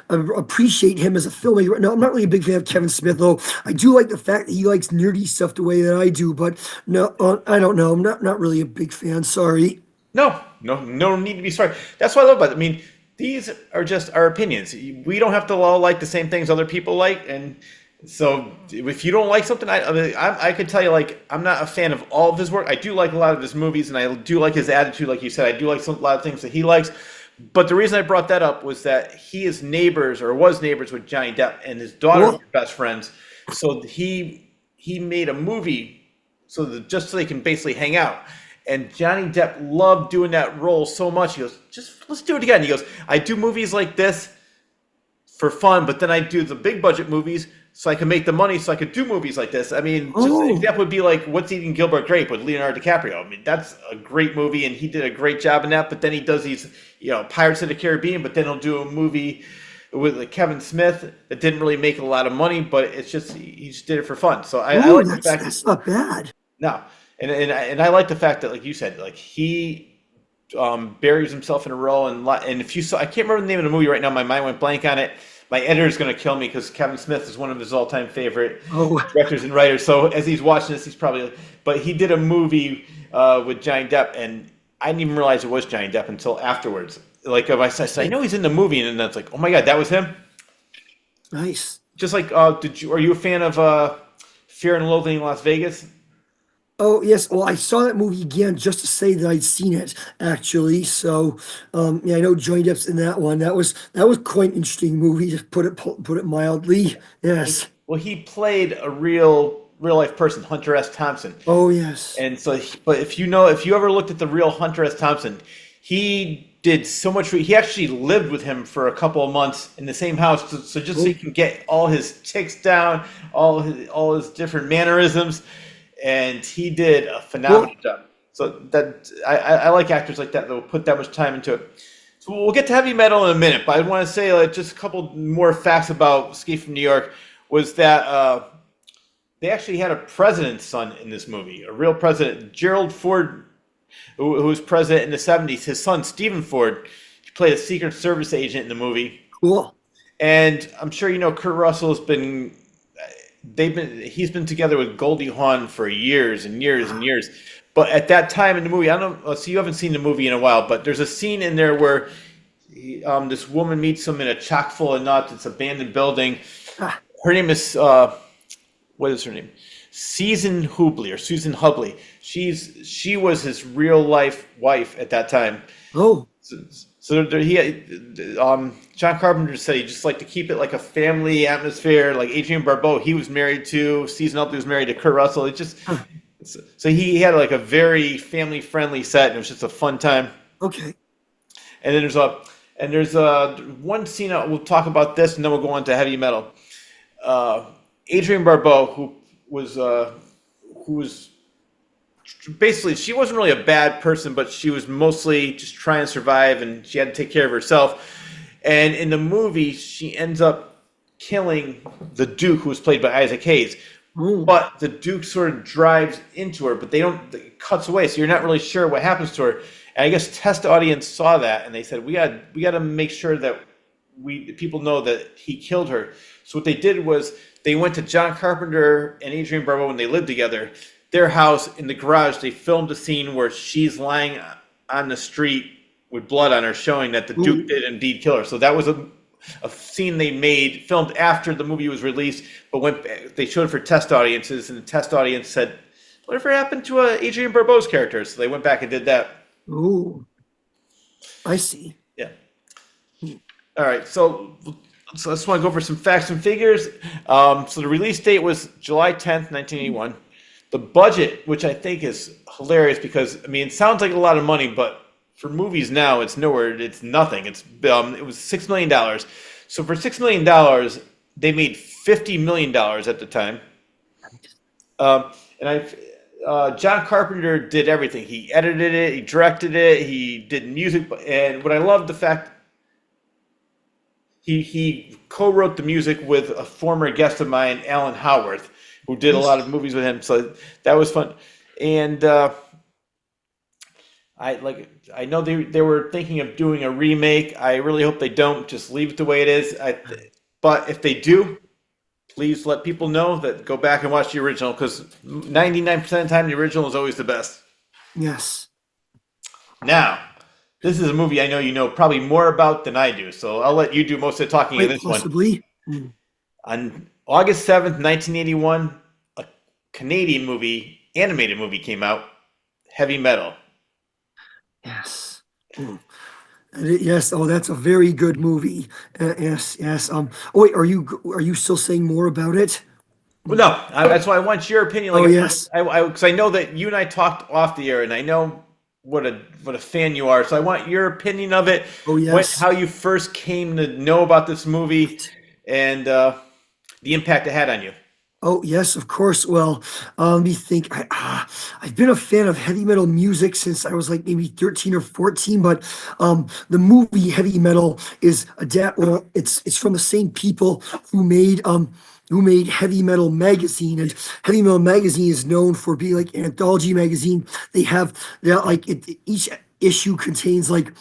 appreciate him as a filmmaker. No, I'm not really a big fan of Kevin Smith, though. I do like the fact that he likes nerdy stuff the way that I do, but no, I don't know. I'm not really a big fan. Sorry. No need to be sorry. That's what I love about it. I mean, these are just our opinions. We don't have to all like the same things other people like, and so if you don't like something, I could tell you, like, I'm not a fan of all of his work. I do like a lot of his movies, and I do like his attitude, like you said. I do like a lot of things that he likes. But the reason I brought that up was that he is neighbors, or was neighbors, with Johnny Depp, and his daughter were best friends. So he made a movie just so they can basically hang out. And Johnny Depp loved doing that role so much. He goes, let's do it again. He goes, I do movies like this for fun, but then I do the big budget movies so I can make the money so I could do movies like this. I mean, just an example would be like What's Eating Gilbert Grape with Leonardo DiCaprio. I mean, that's a great movie, and he did a great job in that. But then he does these, Pirates of the Caribbean, but then he'll do a movie with Kevin Smith that didn't really make a lot of money, but it's just he just did it for fun. So I like the fact that's not bad. No. And I like the fact that, like you said, like he buries himself in a role, and if you saw, I can't remember the name of the movie right now, my mind went blank on it, my editor's going to kill me because Kevin Smith is one of his all-time favorite Oh, directors and writers. So as he's watching this, he's probably. But he did a movie with Johnny Depp, and I didn't even realize it was Johnny Depp until afterwards. Like if I said, I know he's in the movie, and then that's like, oh my god, that was him. nice. Just like, are you a fan of Fear and Loathing in Las Vegas? Oh yes, well I saw that movie again just to say that I'd seen it actually. So yeah, I know Johnny Depp's in that one. That was quite an interesting movie to put it mildly. Yes. Well, he played a real life person, Hunter S. Thompson. Oh yes. And so, but if you ever looked at the real Hunter S. Thompson, he did so much. He actually lived with him for a couple of months in the same house, so just so Oh, he can get all his ticks down, all his different mannerisms, and he did a well, phenomenal job. So that I like actors like that will put that much time into it. So we'll get to heavy metal in a minute, but I want to say just a couple more facts about Escape from New York was that. They actually had a president's son in this movie, a real president, Gerald Ford, who was president in the 70s. His son, Stephen Ford, he played a Secret Service agent in the movie. cool. And I'm sure you know Kurt Russell's he's been together with Goldie Hawn for years and years and years. But at that time in the movie, I don't know, so you haven't seen the movie in a while, but there's a scene in there where this woman meets him in a chock full of nuts. It's an abandoned building. Ah, Her name is what is her name? Susan Hubley. She was his real life wife at that time. oh, John Carpenter said he just liked to keep it like a family atmosphere. Like Adrienne Barbeau, he was married to. Susan Hubley was married to Kurt Russell. huh, So he had like a very family friendly set, and it was just a fun time. okay. And then there's one scene. We'll talk about this, and then we'll go on to heavy metal. Adrienne Barbeau, who was basically she wasn't really a bad person, but she was mostly just trying to survive, and she had to take care of herself. And in the movie, she ends up killing the Duke, who was played by Isaac Hayes. Oh, But the Duke sort of drives into her, but it cuts away, so you're not really sure what happens to her. And I guess test audience saw that, and they said we got to make sure that people know that he killed her. So what they did was they went to John Carpenter and Adrienne Barbeau when they lived together. Their house in the garage, they filmed a scene where she's lying on the street with blood on her, showing that the Duke ooh, did indeed kill her. So that was a scene they filmed after the movie was released, but they showed it for test audiences, and the test audience said, "Whatever happened to Adrienne Barbeau's character?" So they went back and did that. ooh, I see. Yeah. All right. So I just want to go over some facts and figures. So the release date was July 10th, 1981. The budget, which I think is hilarious because I mean it sounds like a lot of money, but for movies now it's nowhere. It's nothing. It was $6 million. So for $6 million, they made $50 million at the time. And John Carpenter did everything. He edited it. He directed it. He did music. And what I love the fact he co-wrote the music with a former guest of mine, Alan Howarth, who did a lot of movies with him. So that was fun. And I know they were thinking of doing a remake. I really hope they don't. Just leave it the way it is. But if they do, please let people know that go back and watch the original because 99% of the time the original is always the best. Yes. Now, this is a movie I know you know probably more about than I do, so I'll let you do most of the talking in Quite this one. possibly. Mm, On August 7th, 1981, a Canadian animated movie came out, Heavy Metal. yes. Mm. Yes. Oh, that's a very good movie. Yes. Yes. Oh, wait. Are you still saying more about it? Well, no, that's why I want your opinion. Oh, Like, yes. because I know that you and I talked off the air, and I know what a fan you are. So I want your opinion of it, Oh, yes. how you first came to know about this movie, Right. and the impact it had on you. Oh, yes, of course. Well, let me think. I've been a fan of heavy metal music since I was like maybe 13 or 14, but the movie Heavy Metal is well, it's from the same people who made Heavy Metal Magazine, and Heavy Metal Magazine is known for being like an anthology magazine. They're like each issue contains like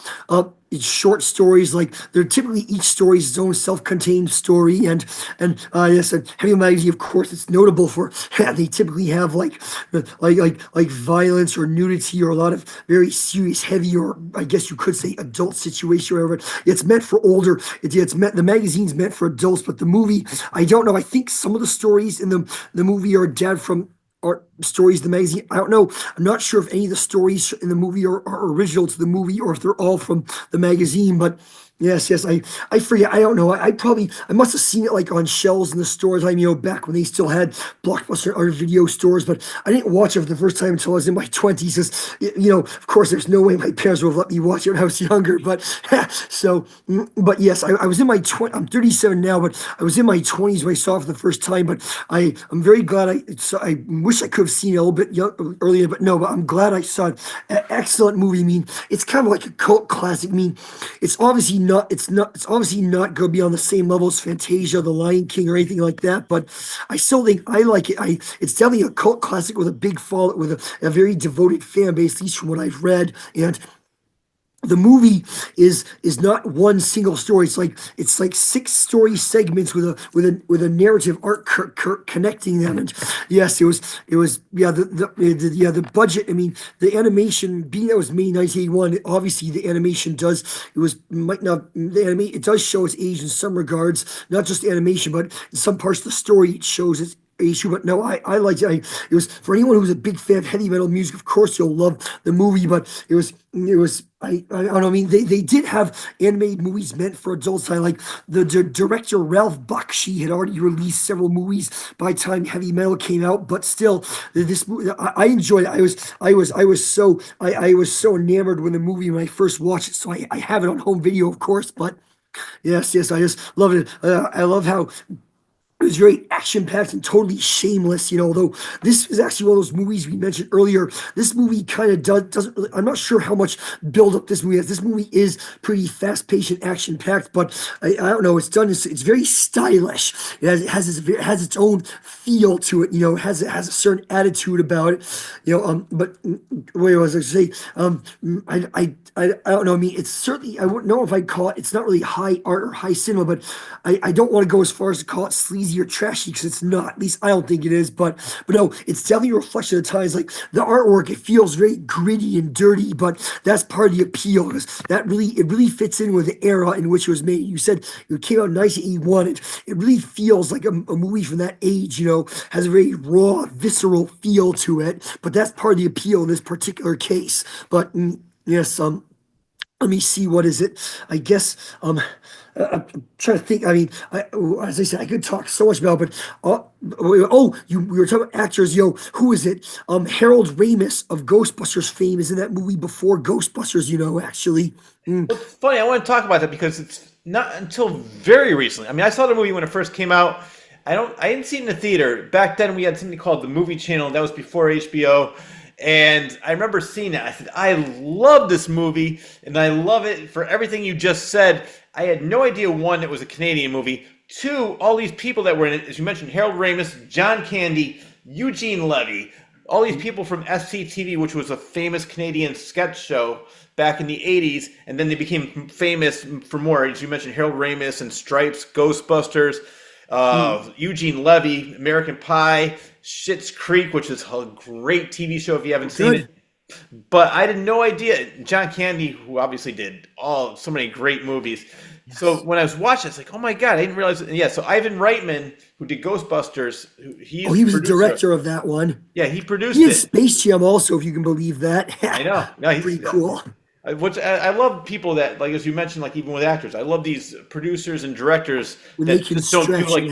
it's short stories. Like they're typically each story is its own self-contained story, and yes, and Heavy Magazine, of course, it's notable for they typically have like violence or nudity or a lot of very serious, heavy, or I guess you could say adult situation or whatever. It's meant for older. It's meant the magazine's meant for adults, but the movie, I don't know. I think some of the stories in the movie are adapted from art stories in the magazine. I don't know. I'm not sure if any of the stories in the movie are original to the movie or if they're all from the magazine. But yes, I forget. I don't know. I probably I must have seen it like on shelves in the stores. Back when they still had Blockbuster or video stores. But I didn't watch it for the first time until I was in my 20s. Of course, there's no way my parents would have let me watch it when I was younger. But but yes, I was in my 20. I'm 37 now, but I was in my 20s when I saw it for the first time. But I'm very glad I wish I could have seen it a little bit earlier, but no. But I'm glad I saw it. Excellent movie. I mean, it's kind of like a cult classic. I mean, it's obviously not going to be on the same level as Fantasia, The Lion King, or anything like that. But I still think I like it. It's definitely a cult classic with a big follow, with a very devoted fan base, at least from what I've read. And the movie is not one single story. It's like six story segments with a narrative arc connecting them. And yes, it was yeah the budget. I mean, the animation being that was made in 1981. Obviously, the animation does it was might not the anime it does show its age in some regards, not just the animation, but in some parts of the story it shows its issue. But no, I liked it. It was for anyone who's a big fan of heavy metal music. Of course, you'll love the movie. But it was I don't know. I mean, they did have animated movies meant for adults. I like the director Ralph Bakshi had already released several movies by the time Heavy Metal came out. But still, this movie I enjoyed it. I was so enamored when the movie when I first watched it. So I have it on home video, of course. But yes, I just love it. I love how it was very action packed and totally shameless, although this is actually one of those movies we mentioned earlier. This movie kind of doesn't really, I'm not sure how much build up this movie has. This movie is pretty fast paced and action packed, but I don't know. It's very stylish. It has its own feel to it. It has a certain attitude about it. But what was I say? I don't know. I mean, it's certainly, I wouldn't know if I'd call it, it's not really high art or high cinema, but I don't want to go as far as to call it sleazy or trashy because it's not. At least I don't think it is. But no, it's definitely a reflection of the times. Like the artwork, it feels very gritty and dirty, but that's part of the appeal because it really fits in with the era in which it was made. You said it came out in 1981. It really feels like a movie from that age, has a very raw, visceral feel to it. But that's part of the appeal in this particular case. But yes, let me see, what is it? I guess I'm trying to think. I mean, as I said, I could talk so much about, but we were talking about actors. Who is it? Harold Ramis of Ghostbusters fame is in that movie before Ghostbusters. Actually. Well, it's funny. I want to talk about that because it's not until very recently. I mean, I saw the movie when it first came out. I didn't see it in the theater. Back then we had something called the Movie Channel. That was before HBO. And I remember seeing it. I said, I love this movie, and I love it for everything you just said. I had no idea, one, it was a Canadian movie. Two, all these people that were in it, as you mentioned, Harold Ramis, John Candy, Eugene Levy, all these people from SCTV, which was a famous Canadian sketch show back in the 80s, and then they became famous for more. As you mentioned, Harold Ramis and Stripes, Ghostbusters, Eugene Levy, American Pie, Schitt's Creek, which is a great TV show if you haven't seen it. But I had no idea. John Candy, who obviously did so many great movies. Yes. So when I was watching, it's like, oh my God, I didn't realize. Yeah, so Ivan Reitman, who did Ghostbusters, he was the director of that one. Yeah, he produced it. He did did Space Jam also, if you can believe that. I know. No, he's pretty cool. Which I love people that, like, as you mentioned, like even with actors, I love these producers and directors when that they can just don't do like,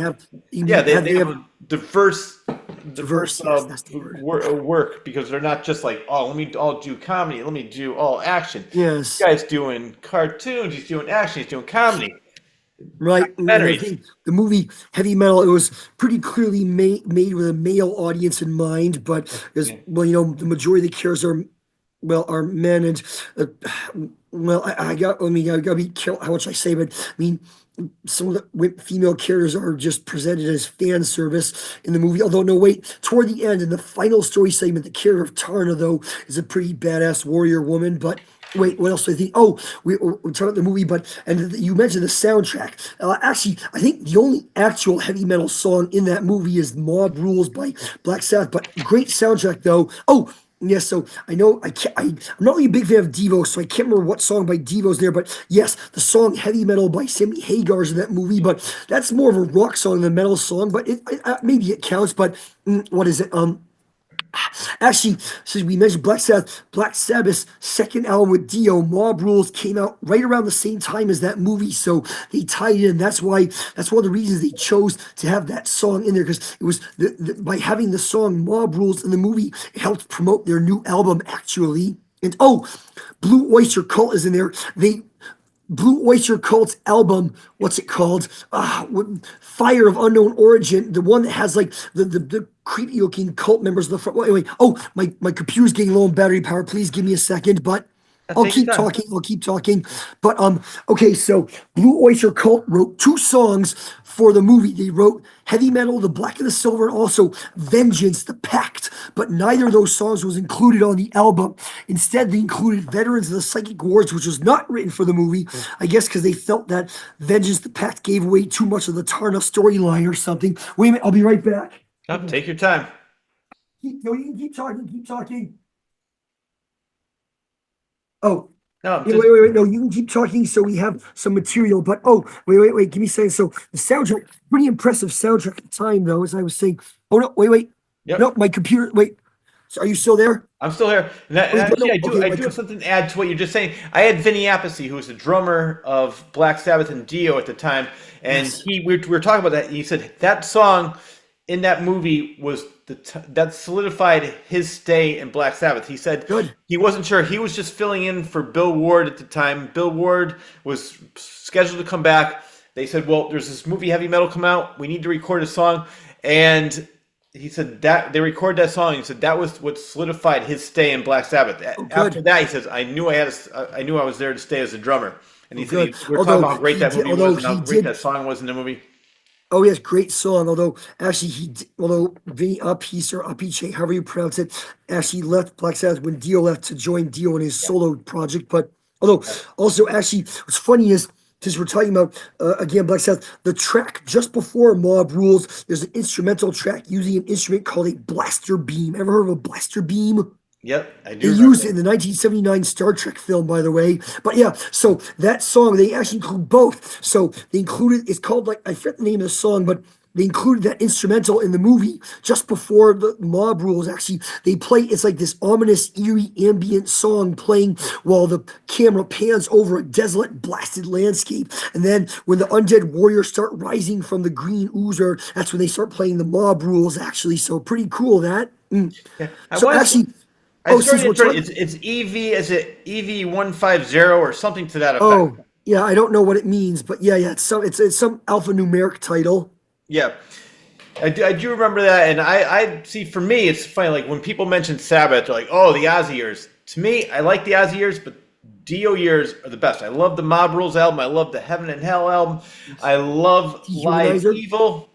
they have a diverse work because they're not just like, oh, let me all do comedy, let me do all action. Yes, this guy's doing cartoons, he's doing action, he's doing comedy. Right. I think the movie Heavy Metal, it was pretty clearly made with a male audience in mind, but the majority of the characters are men, and Well, I mean, I gotta be careful how much I say, but I mean, some of the female characters are just presented as fan service in the movie. Although, no, wait, toward the end, in the final story segment, the character of Tarna, though, is a pretty badass warrior woman. But wait, what else do I think? Oh, we're talking about the movie, but, and you mentioned the soundtrack. Actually, I think the only actual heavy metal song in that movie is Mob Rules by Black Sabbath, but great soundtrack, though. Oh, yes, so I know I'm not really a big fan of Devo, so I can't remember what song by Devo's there, but yes, the song "Heavy Metal" by Sammy Hagar's in that movie, but that's more of a rock song than a metal song. But maybe it counts. But what is it? Actually, since we mentioned Black Sabbath's second album with Dio, Mob Rules came out right around the same time as that movie, so they tied it in. That's one of the reasons they chose to have that song in there because it was by having the song Mob Rules in the movie, it helped promote their new album actually. And oh, Blue Oyster Cult is in there. They Blue Oyster Cult's album, what's it called? Fire of Unknown Origin, the one that has like the creepy looking cult members in the front. Well, anyway, oh, my computer's getting low on battery power. Please give me a second, but I'll Take your keep time. talking. I'll keep talking. But okay, so Blue Oyster Cult wrote two songs for the movie. They wrote Heavy Metal, The Black and the Silver, and also Vengeance, The Pact. But neither of those songs was included on the album. Instead, they included Veterans of the Psychic Wars, which was not written for the movie. I guess because they felt that Vengeance, The Pact gave away too much of the Tarna storyline or something. Wait a minute, I'll be right back. Oh, take your time. No, you can keep talking, keep talking. Oh, No, I'm yeah, just wait. No, you can keep talking so we have some material. But oh, wait. Give me a second. So the soundtrack, pretty impressive soundtrack at the time, though, as I was saying. Oh no, wait. yep. No, my computer. Wait, so are you still there? I'm still here. And Wait, actually, no. Okay, I do have something to add to what you're just saying. I had Vinny Appice, who was the drummer of Black Sabbath and Dio at the time, and Yes, we were talking about that. And he said that song in that movie was that solidified his stay in Black Sabbath. He said good. he wasn't sure. He was just filling in for Bill Ward at the time. Bill Ward was scheduled to come back. They said, "Well, there's this movie Heavy Metal come out. We need to record a song," and he said that they recorded that song. He said that was what solidified his stay in Black Sabbath. Oh, After good. that, he says, I knew I was there to stay as a drummer." And Oh, he said, good. we were talking about how great that movie Although was and how he great did. that song was in the movie. Oh yes, great song. Although actually although Vinny Appice or Appice, however you pronounce it, actually left Black Sabbath when Dio left to join Dio in his Yeah. solo project. But although also actually, what's funny is since we're talking about again Black Sabbath, the track just before Mob Rules, there's an instrumental track using an instrument called a blaster beam. Ever heard of a blaster beam? Yep, I They do remember used it that. in the 1979 Star Trek film, by the way. But yeah, so that song, they actually include both. So they included, it's called like, I forget the name of the song, but they included that instrumental in the movie just before the Mob Rules. Actually, they play, it's like this ominous, eerie, ambient song playing while the camera pans over a desolate, blasted landscape. And then when the undead warriors start rising from the green oozer, that's when they start playing the Mob Rules, actually. So pretty cool that. Yeah, I So was. actually, I oh, sorry since to we're interrupt. talking. It's EV. Is it EV 150 or something to that effect? Oh, yeah, I don't know what it means, but yeah, it's some alphanumeric title. Yeah, I do remember that, and I see. For me, it's funny. Like when people mention Sabbath, they're like, "Oh, the Ozzy years." To me, I like the Ozzy years, but Dio years are the best. I love the Mob Rules album. I love the Heaven and Hell album. I love Live Dehumanizer. Evil,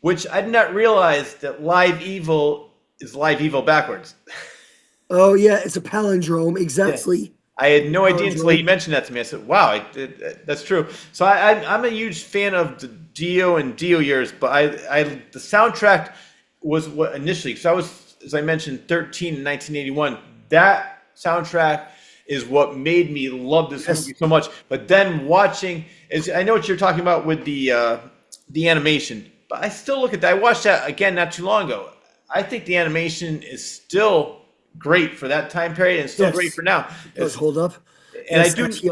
which I did not realize that Live Evil is Live Evil backwards. Oh yeah, it's a palindrome, Yeah. exactly. I had no idea until he Palindrome. mentioned that to me. I said, "Wow, that's true." So I'm a huge fan of the Dio and Dio years, but the soundtrack was what initially because I was, as I mentioned, 13 in 1981. That soundtrack is what made me love this Yes, movie so much. But then watching, is I know what you're talking about with the animation, but I still look at that. I watched that again not too long ago. I think the animation is still great for that time period and still great yes, for now. it does It's, hold up. and Yes, actually,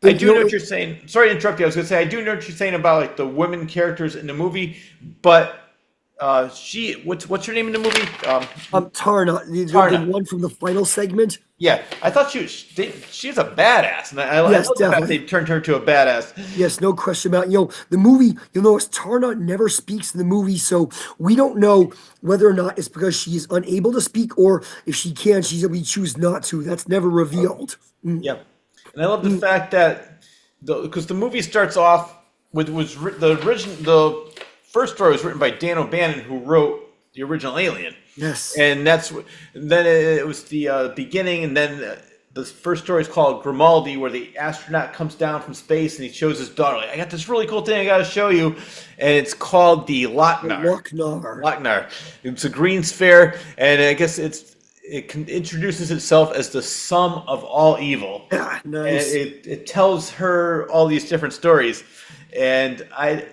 I you do know know, what you're saying. Sorry to interrupt you. I was going to say I do know what you're saying about like the women characters in the movie, but what's her name in the movie? Tarna, the Tarna. one from the final segment. Yeah, I thought she's a badass, and I Yes, love the fact they definitely. turned her into a badass. Yes, no question about it. The movie, you'll notice Tarna never speaks in the movie, so we don't know whether or not it's because she is unable to speak or if she can, we choose not to. That's never revealed. Yeah. And I love the fact that because the movie starts off with the first story was written by Dan O'Bannon, who wrote the original Alien, Yes. and then it was the beginning, and then the first story is called Grimaldi, where the astronaut comes down from space and he shows his daughter, like, I got this really cool thing I got to show you, and it's called the Lochnar. Lochnar. Lochnar. It's a green sphere, and I guess introduces itself as the sum of all evil. Yeah, And nice. it tells her all these different stories, and I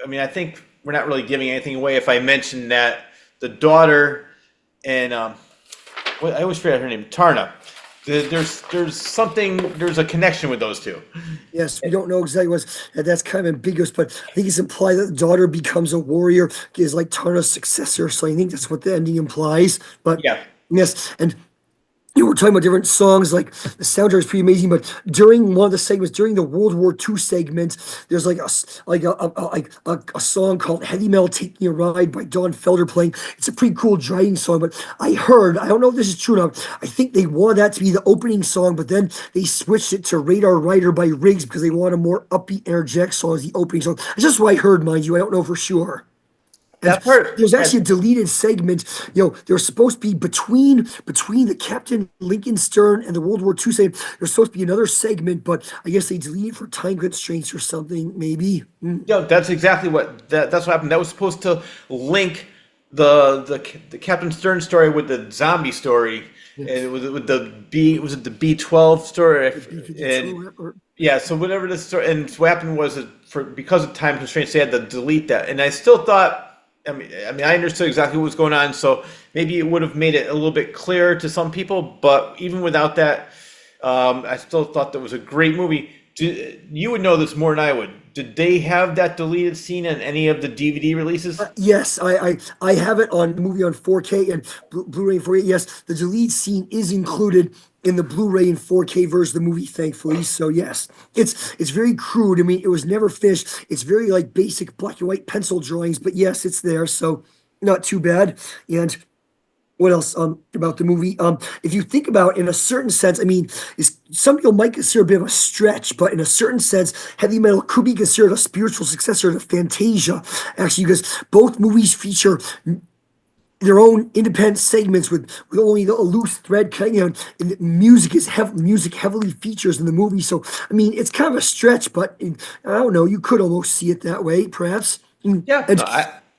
mean, I think we're not really giving anything away if I mention that the daughter and I always forget her name, Tarna. There's a connection with those two. Yes, we don't know exactly what's that's kind of ambiguous, but I think it's implied that the daughter becomes a warrior, is like Tarna's successor. So I think that's what the ending implies. But Yeah. yes, and we're talking about different songs, like the soundtrack is pretty amazing. But during one of the segments, during the World War II segment, there's like a song called "Heavy Metal Taking a Ride" by Don Felder playing. It's a pretty cool driving song. But I don't know if this is true or not. I think they wanted that to be the opening song, but then they switched it to "Radar Rider" by Riggs because they want a more upbeat, energetic song as the opening song. That's just what I heard, mind you. I don't know for sure. And That part. there's actually a deleted segment. There was supposed to be between the Captain Lincoln Stern and the World War II segment. There's supposed to be another segment, but I guess they deleted for time constraints or something. Maybe. Yeah, that's exactly that's what happened. That was supposed to link the Captain Stern story with the zombie story, and Yes. with the was it the B-12 story? And B-52 or yeah, so whatever this story, and so what happened was because of time constraints, they had to delete that. And I still thought, I understood exactly what was going on, so maybe it would have made it a little bit clearer to some people. But even without that, I still thought that was a great movie. You would know this more than I would. Did they have that deleted scene in any of the DVD releases? Yes, I have it on movie on 4K and Blu-ray and 4K. Yes, the deleted scene is included in the Blu-ray and 4K version of the movie, thankfully. So yes, it's very crude. I mean, it was never finished. It's very like basic black and white pencil drawings, but yes, it's there. So not too bad. And what else about the movie? If you think about it, in a certain sense, I mean, is some people might consider a bit of a stretch, but in a certain sense, heavy metal could be considered a spiritual successor to Fantasia, actually, because both movies feature their own independent segments with only the loose thread cutting out, and the music heavily features in the movie. So I mean, it's kind of a stretch, but I don't know, you could almost see it that way, perhaps. Yeah, And no,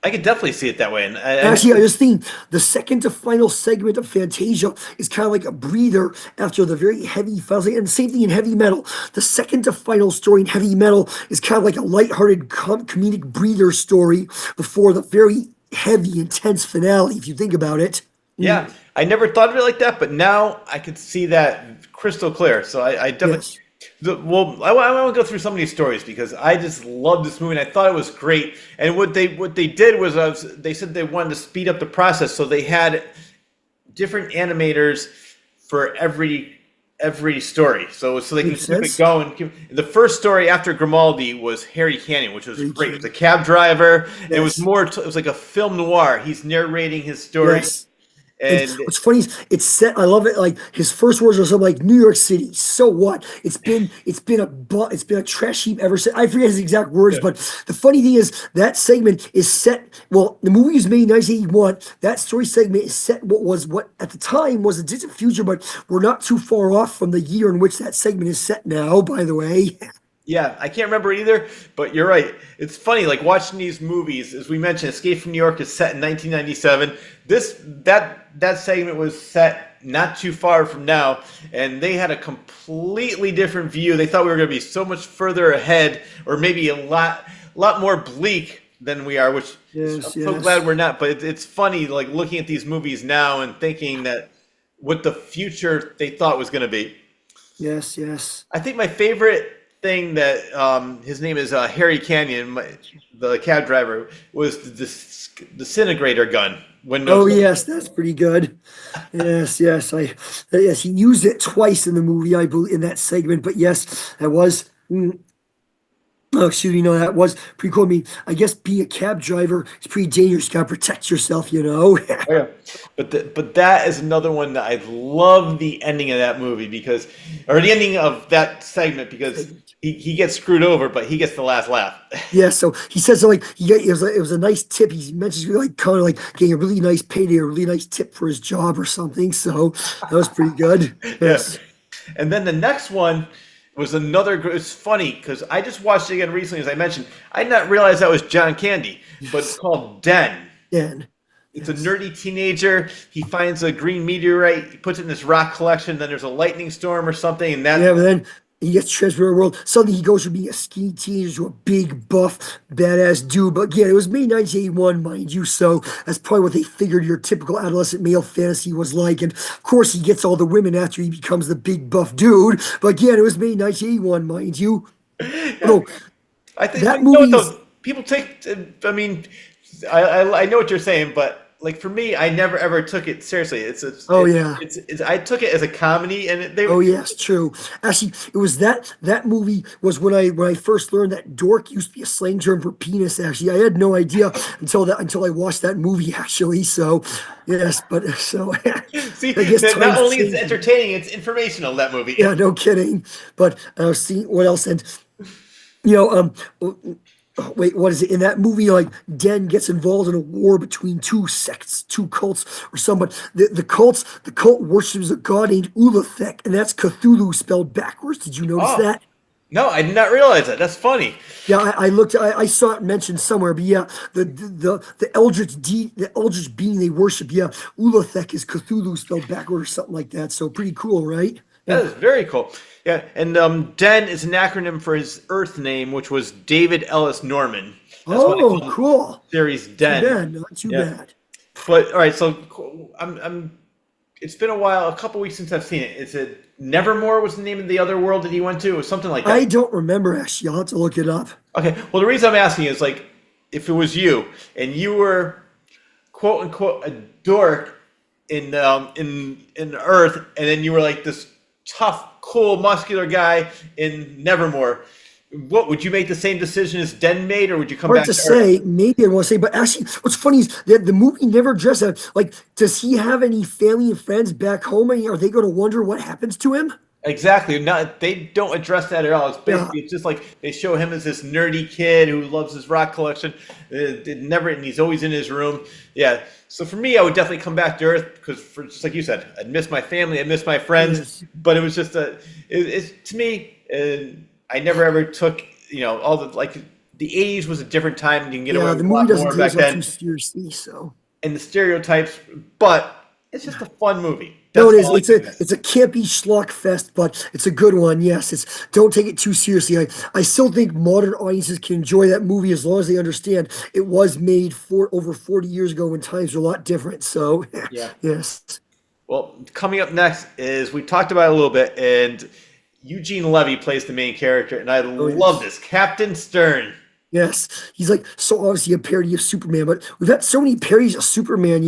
I could definitely see it that way. And actually, I just think the second to final segment of Fantasia is kind of like a breather after the very heavy final segment. And the same thing in heavy metal. The second to final story in heavy metal is kind of like a lighthearted comedic breather story before the very heavy, intense finale, if you think about it. yeah, I never thought of it like that, but now I could see that crystal clear. So I definitely. Yes. I want to go through some of these stories because I just love this movie and I thought it was great. And what they did was they said they wanted to speed up the process, so they had different animators for every story, so they can Makes keep it sense. going. The first story after Grimaldi was Harry Canyon, which was Very great. It was true. a cab driver, and it was Yes. more. It was like a film noir. He's narrating his story, Yes. And and what's funny is it's set. I love it. Like his first words are something like New York City. So what? It's been a trash heap ever since. I forget his exact words, yeah, but the funny thing is that segment is set. Well, the movie was made in 1981. That story segment is set. What at the time was a distant future, but we're not too far off from the year in which that segment is set now. By the way, yeah, I can't remember either, but you're right. It's funny, like watching these movies. As we mentioned, Escape from New York is set in 1997. That segment was set not too far from now, and they had a completely different view. They thought we were going to be so much further ahead, or maybe a lot more bleak than we are. Which I'm yes, so yes, glad we're not. But it's funny, like looking at these movies now and thinking that what the future they thought was going to be. yes, yes. I think my favorite thing that his name is Harry Canyon, the cab driver, was the disintegrator gun. When Oh yes, that's pretty good. Yes, yes. Yes, he used it twice in the movie, I believe, in that segment. But yes, that was. Oh, shoot, that was pretty cool. I mean, I guess being a cab driver is pretty dangerous. You gotta protect yourself. Oh, yeah, but that is another one that I love the ending of that movie because, or the ending of that segment because he gets screwed over, but he gets the last laugh. Yeah, so he says like it was a nice tip. He mentions like kind of like getting a really nice payday, a really nice tip for his job or something. So that was pretty good. Yeah, Yes. and then the next one was another. It's funny because I just watched it again recently, as I mentioned. I did not realize that was John Candy, but it's Yes. called Den. Dan. It's a Yes. nerdy teenager. He finds a green meteorite, he puts it in this rock collection. Then there's a lightning storm or something, and Yeah, that but then he gets transferred to the world. Suddenly he goes from being a skinny teenager to a big, buff, badass dude. But again, it was made in 1981, mind you, so that's probably what they figured your typical adolescent male fantasy was like. And of course, he gets all the women after he becomes the big, buff dude. But again, it was made in 1981, mind you. Although I think, but that you know what movie is, though? People take. I mean, I know what you're saying, but like for me, I never ever took it seriously. oh yeah. I took it as a comedy, and Oh yes, true. Actually, it was that movie was when I first learned that dork used to be a slang term for penis. Actually, I had no idea until I watched that movie. Actually, so yes, but so see I guess that not times only is it changed. entertaining, it's informational. That movie. Yeah, no kidding. But I was seeing what else, and you know, wait, what is it? In that movie, like Den gets involved in a war between two sects, two cults, or somebody. The cult worships a god named Ulathek, and that's Cthulhu spelled backwards. Did you notice Oh that? no, I did not realize that. That's funny. Yeah, I looked. I saw it mentioned somewhere, but yeah, the eldritch being they worship, yeah, Ulathek is Cthulhu spelled backward or something like that. So pretty cool, right? That Yeah. is very cool. Yeah, and Den is an acronym for his Earth name, which was David Ellis Norman. That's why they Oh, call the cool. series Too Den. bad. Not too Yeah. bad. But all right, so I'm. It's been a while, a couple weeks since I've seen it. Is it Nevermore was the name of the other world that he went to, or something like I that? don't remember actually. I'll have to look it up. Okay. Well, the reason I'm asking is like, if it was you and you were quote unquote a dork in Earth, and then you were like this tough, cool, muscular guy in Nevermore, what would you make the same decision as Den made, or would you come Hard back to to Earth? say. Maybe I want to say, but actually, what's funny is that the movie never addressed that. Like, does he have any family and friends back home? I mean, are they going to wonder what happens to him? Exactly. Not they don't address that at all. It's Yeah. basically it's just like they show him as this nerdy kid who loves his rock collection. It never, and he's always in his room. Yeah. So for me, I would definitely come back to Earth because, for just like you said, I'd miss my family, I'd miss my friends. Yes. But it was just it's to me. I never ever took all the like the '80s was a different time. You can get away Yeah, with the a movie lot doesn't more take back itself too then, seriously, so. and the stereotypes. But it's just a fun movie. No, That's it is. all I It's a can say. it's a campy schlock fest, but it's a good one. Yes, it's don't take it too seriously. I still think modern audiences can enjoy that movie as long as they understand it was made for over 40 years ago when times were a lot different. So, Yeah. yes. Well, coming up next is we talked about it a little bit, and Eugene Levy plays the main character, and I Oh, love yes. this Captain Stern. Yes, he's like so obviously a parody of Superman, but we've had so many parodies of Superman.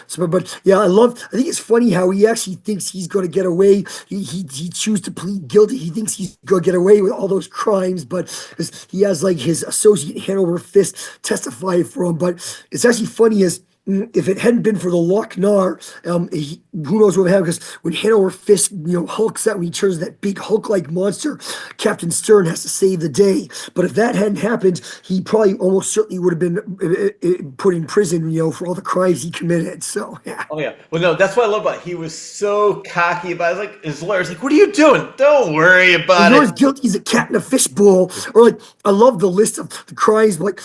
So, but yeah, I think it's funny how he actually thinks he's going to get away. He chooses to plead guilty. He thinks he's going to get away with all those crimes, but 'cause he has like his associate Hanover Fist testify for him. But it's actually funny as if it hadn't been for the Lochnar, who knows what would happen? Because when Hanover Fisk, hulks out when he turns that big Hulk-like monster, Captain Stern has to save the day. But if that hadn't happened, he probably almost certainly would have been put in prison, for all the crimes he committed. So yeah. Oh yeah. Well, no, that's what I love about it. He was so cocky about it. Like his lawyer's like, "What are you doing? Don't worry And about you're it." as guilty as a cat in a fishbowl. Or like, I love the list of the crimes, but like,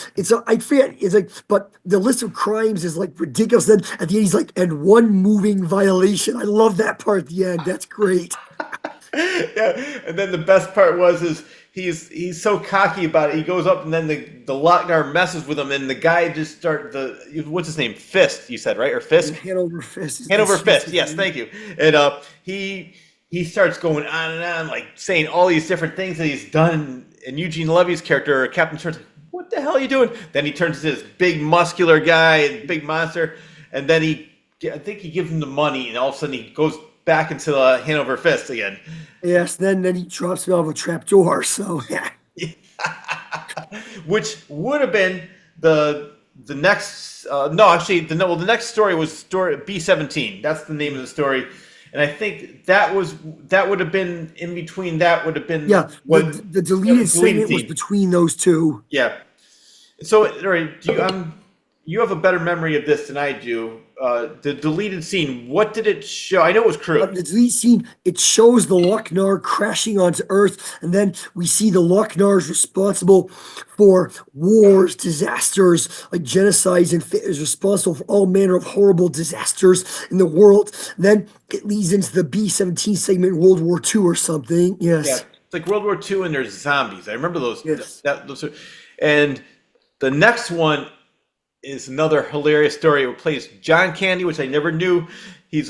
I forget, it's like, but the list of crimes is like ridiculous. Then at the end, he's like, and one moving violation. I love that part at the end. That's great. Yeah. And then the best part was is he's so cocky about it. He goes up, and then the Lochnar messes with him, and the guy just what's his name? Fist, you said, right? Or Fisk? Hanover Fist. Hanover Fist. Yes, thank you. And he starts going on and on, like saying all these different things that he's done. And Eugene Levy's character, Captain Stern's like, "What the hell are you doing?" Then he turns into this big muscular guy and big monster, and then I think he gives him the money, and all of a sudden he goes back into Hanover Fist again. Yes, then he drops me off a trap door. So yeah. which would have been the next. No, actually, the next story was story B-17. That's the name of the story, and I think that would have been in between. That would have been Yeah, what the deleted deleted segment was scene. between those two. Yeah. So, all right, you have a better memory of this than I do. The deleted scene. What did it show? I know it was crude. The delete scene, it shows the Lochnar crashing onto Earth, and then we see the Lochnars responsible for wars, disasters, like genocides, and is responsible for all manner of horrible disasters in the world. Then it leads into the B-17 segment, World War II or something. Yeah, Yes, it's like World War II, and there's zombies. I remember those. yes. And the next one is another hilarious story. It plays John Candy, which I never knew. He's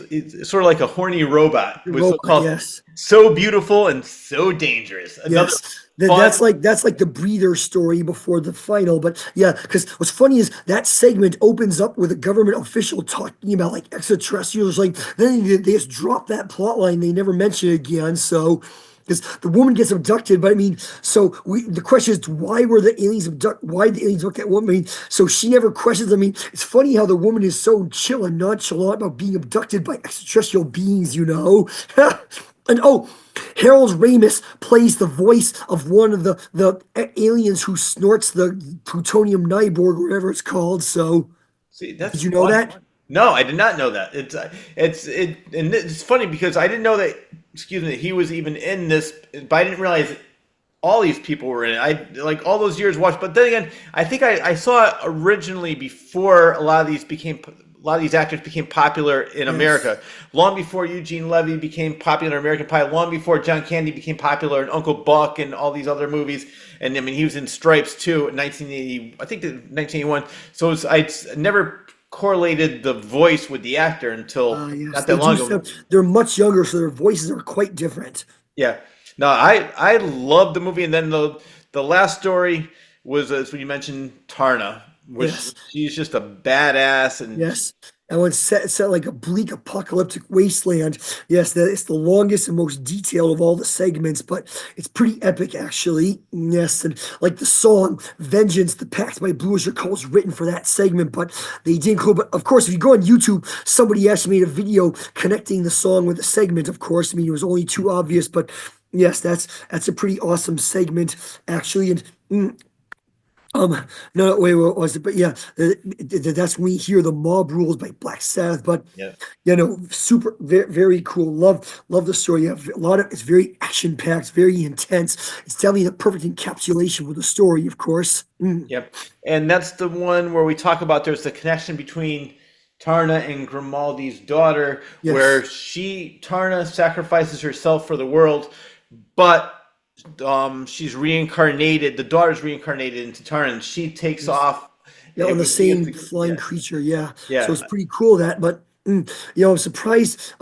sort of like a horny robot. It was Robot, called yes. So Beautiful and So Dangerous. Another Yes, fun. that's like the breather story before the final. But yeah, because what's funny is that segment opens up with a government official talking about like extraterrestrials. Like then they just drop that plot line. They never mention it again. So because the woman gets abducted, but I mean, so the question is why were the aliens abduct? Why did the aliens abduct that woman? I mean, so she never questions. I mean, it's funny how the woman is so chill and nonchalant about being abducted by extraterrestrial beings. And oh, Harold Ramis plays the voice of one of the aliens who snorts the plutonium Nyborg, or whatever it's called. So, See, that's did you know fun. that? No, I did not know that. And it's funny because I didn't know that. Excuse me, he was even in this, but I didn't realize all these people were in it. I like all those years watched, but then again, I think I saw it originally before a lot of these actors became popular in Yes. America. Long before Eugene Levy became popular in American Pie, long before John Candy became popular in Uncle Buck and all these other movies. And I mean, he was in Stripes too in 1980, I think 1981. So I never correlated the voice with the actor until Yes, not they that do long ago. stuff. They're much younger, so their voices are quite different. Yeah. No, I love the movie, and then the last story was as you mentioned Tarna, which Yes. she's just a badass, and Yes. And when set like a bleak apocalyptic wasteland, yes, that it's the longest and most detailed of all the segments, but it's pretty epic actually. Yes, and like the song "Vengeance," the Pact by Blue Oyster Cult was written for that segment, but they didn't include. But of course, if you go on YouTube, somebody actually made a video connecting the song with the segment. Of course, I mean it was only too obvious, but yes, that's a pretty awesome segment actually, and. Um, no, wait, what was it? But yeah, that's when we hear the Mob Rules by Black Sabbath. But yeah, super, very, very cool. Love the story. Yeah, a lot of it's very action packed, very intense. It's definitely the perfect encapsulation with the story, of course. yep. And that's the one where we talk about there's the connection between Tarna and Grimaldi's daughter, where Yes, Tarna sacrifices herself for the world, but she's reincarnated. The daughter's reincarnated into Tarna, and she takes yes. off. Yeah, on the She gets same to, flying yeah, creature. Yeah, so yeah, it's pretty cool that. But I'm surprised.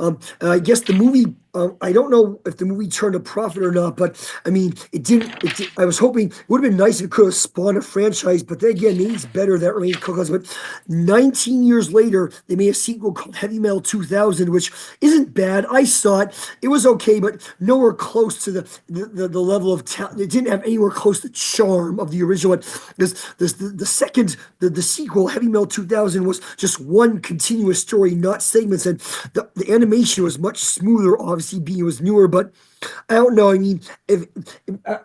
I guess the movie. I don't know if the movie turned a profit or not, but I mean, it didn't. I was hoping it would have been nice if it could have spawned a franchise, but then again, maybe it's better that remains because. But 19 years later, they made a sequel called Heavy Metal 2000, which isn't bad. I saw it; it was okay, but nowhere close to the level of talent. It didn't have anywhere close to the charm of the original one. The second the sequel, Heavy Metal 2000, was just one continuous story, not segments, and the animation was much smoother. Obviously, being it was newer, but I don't know. I mean, if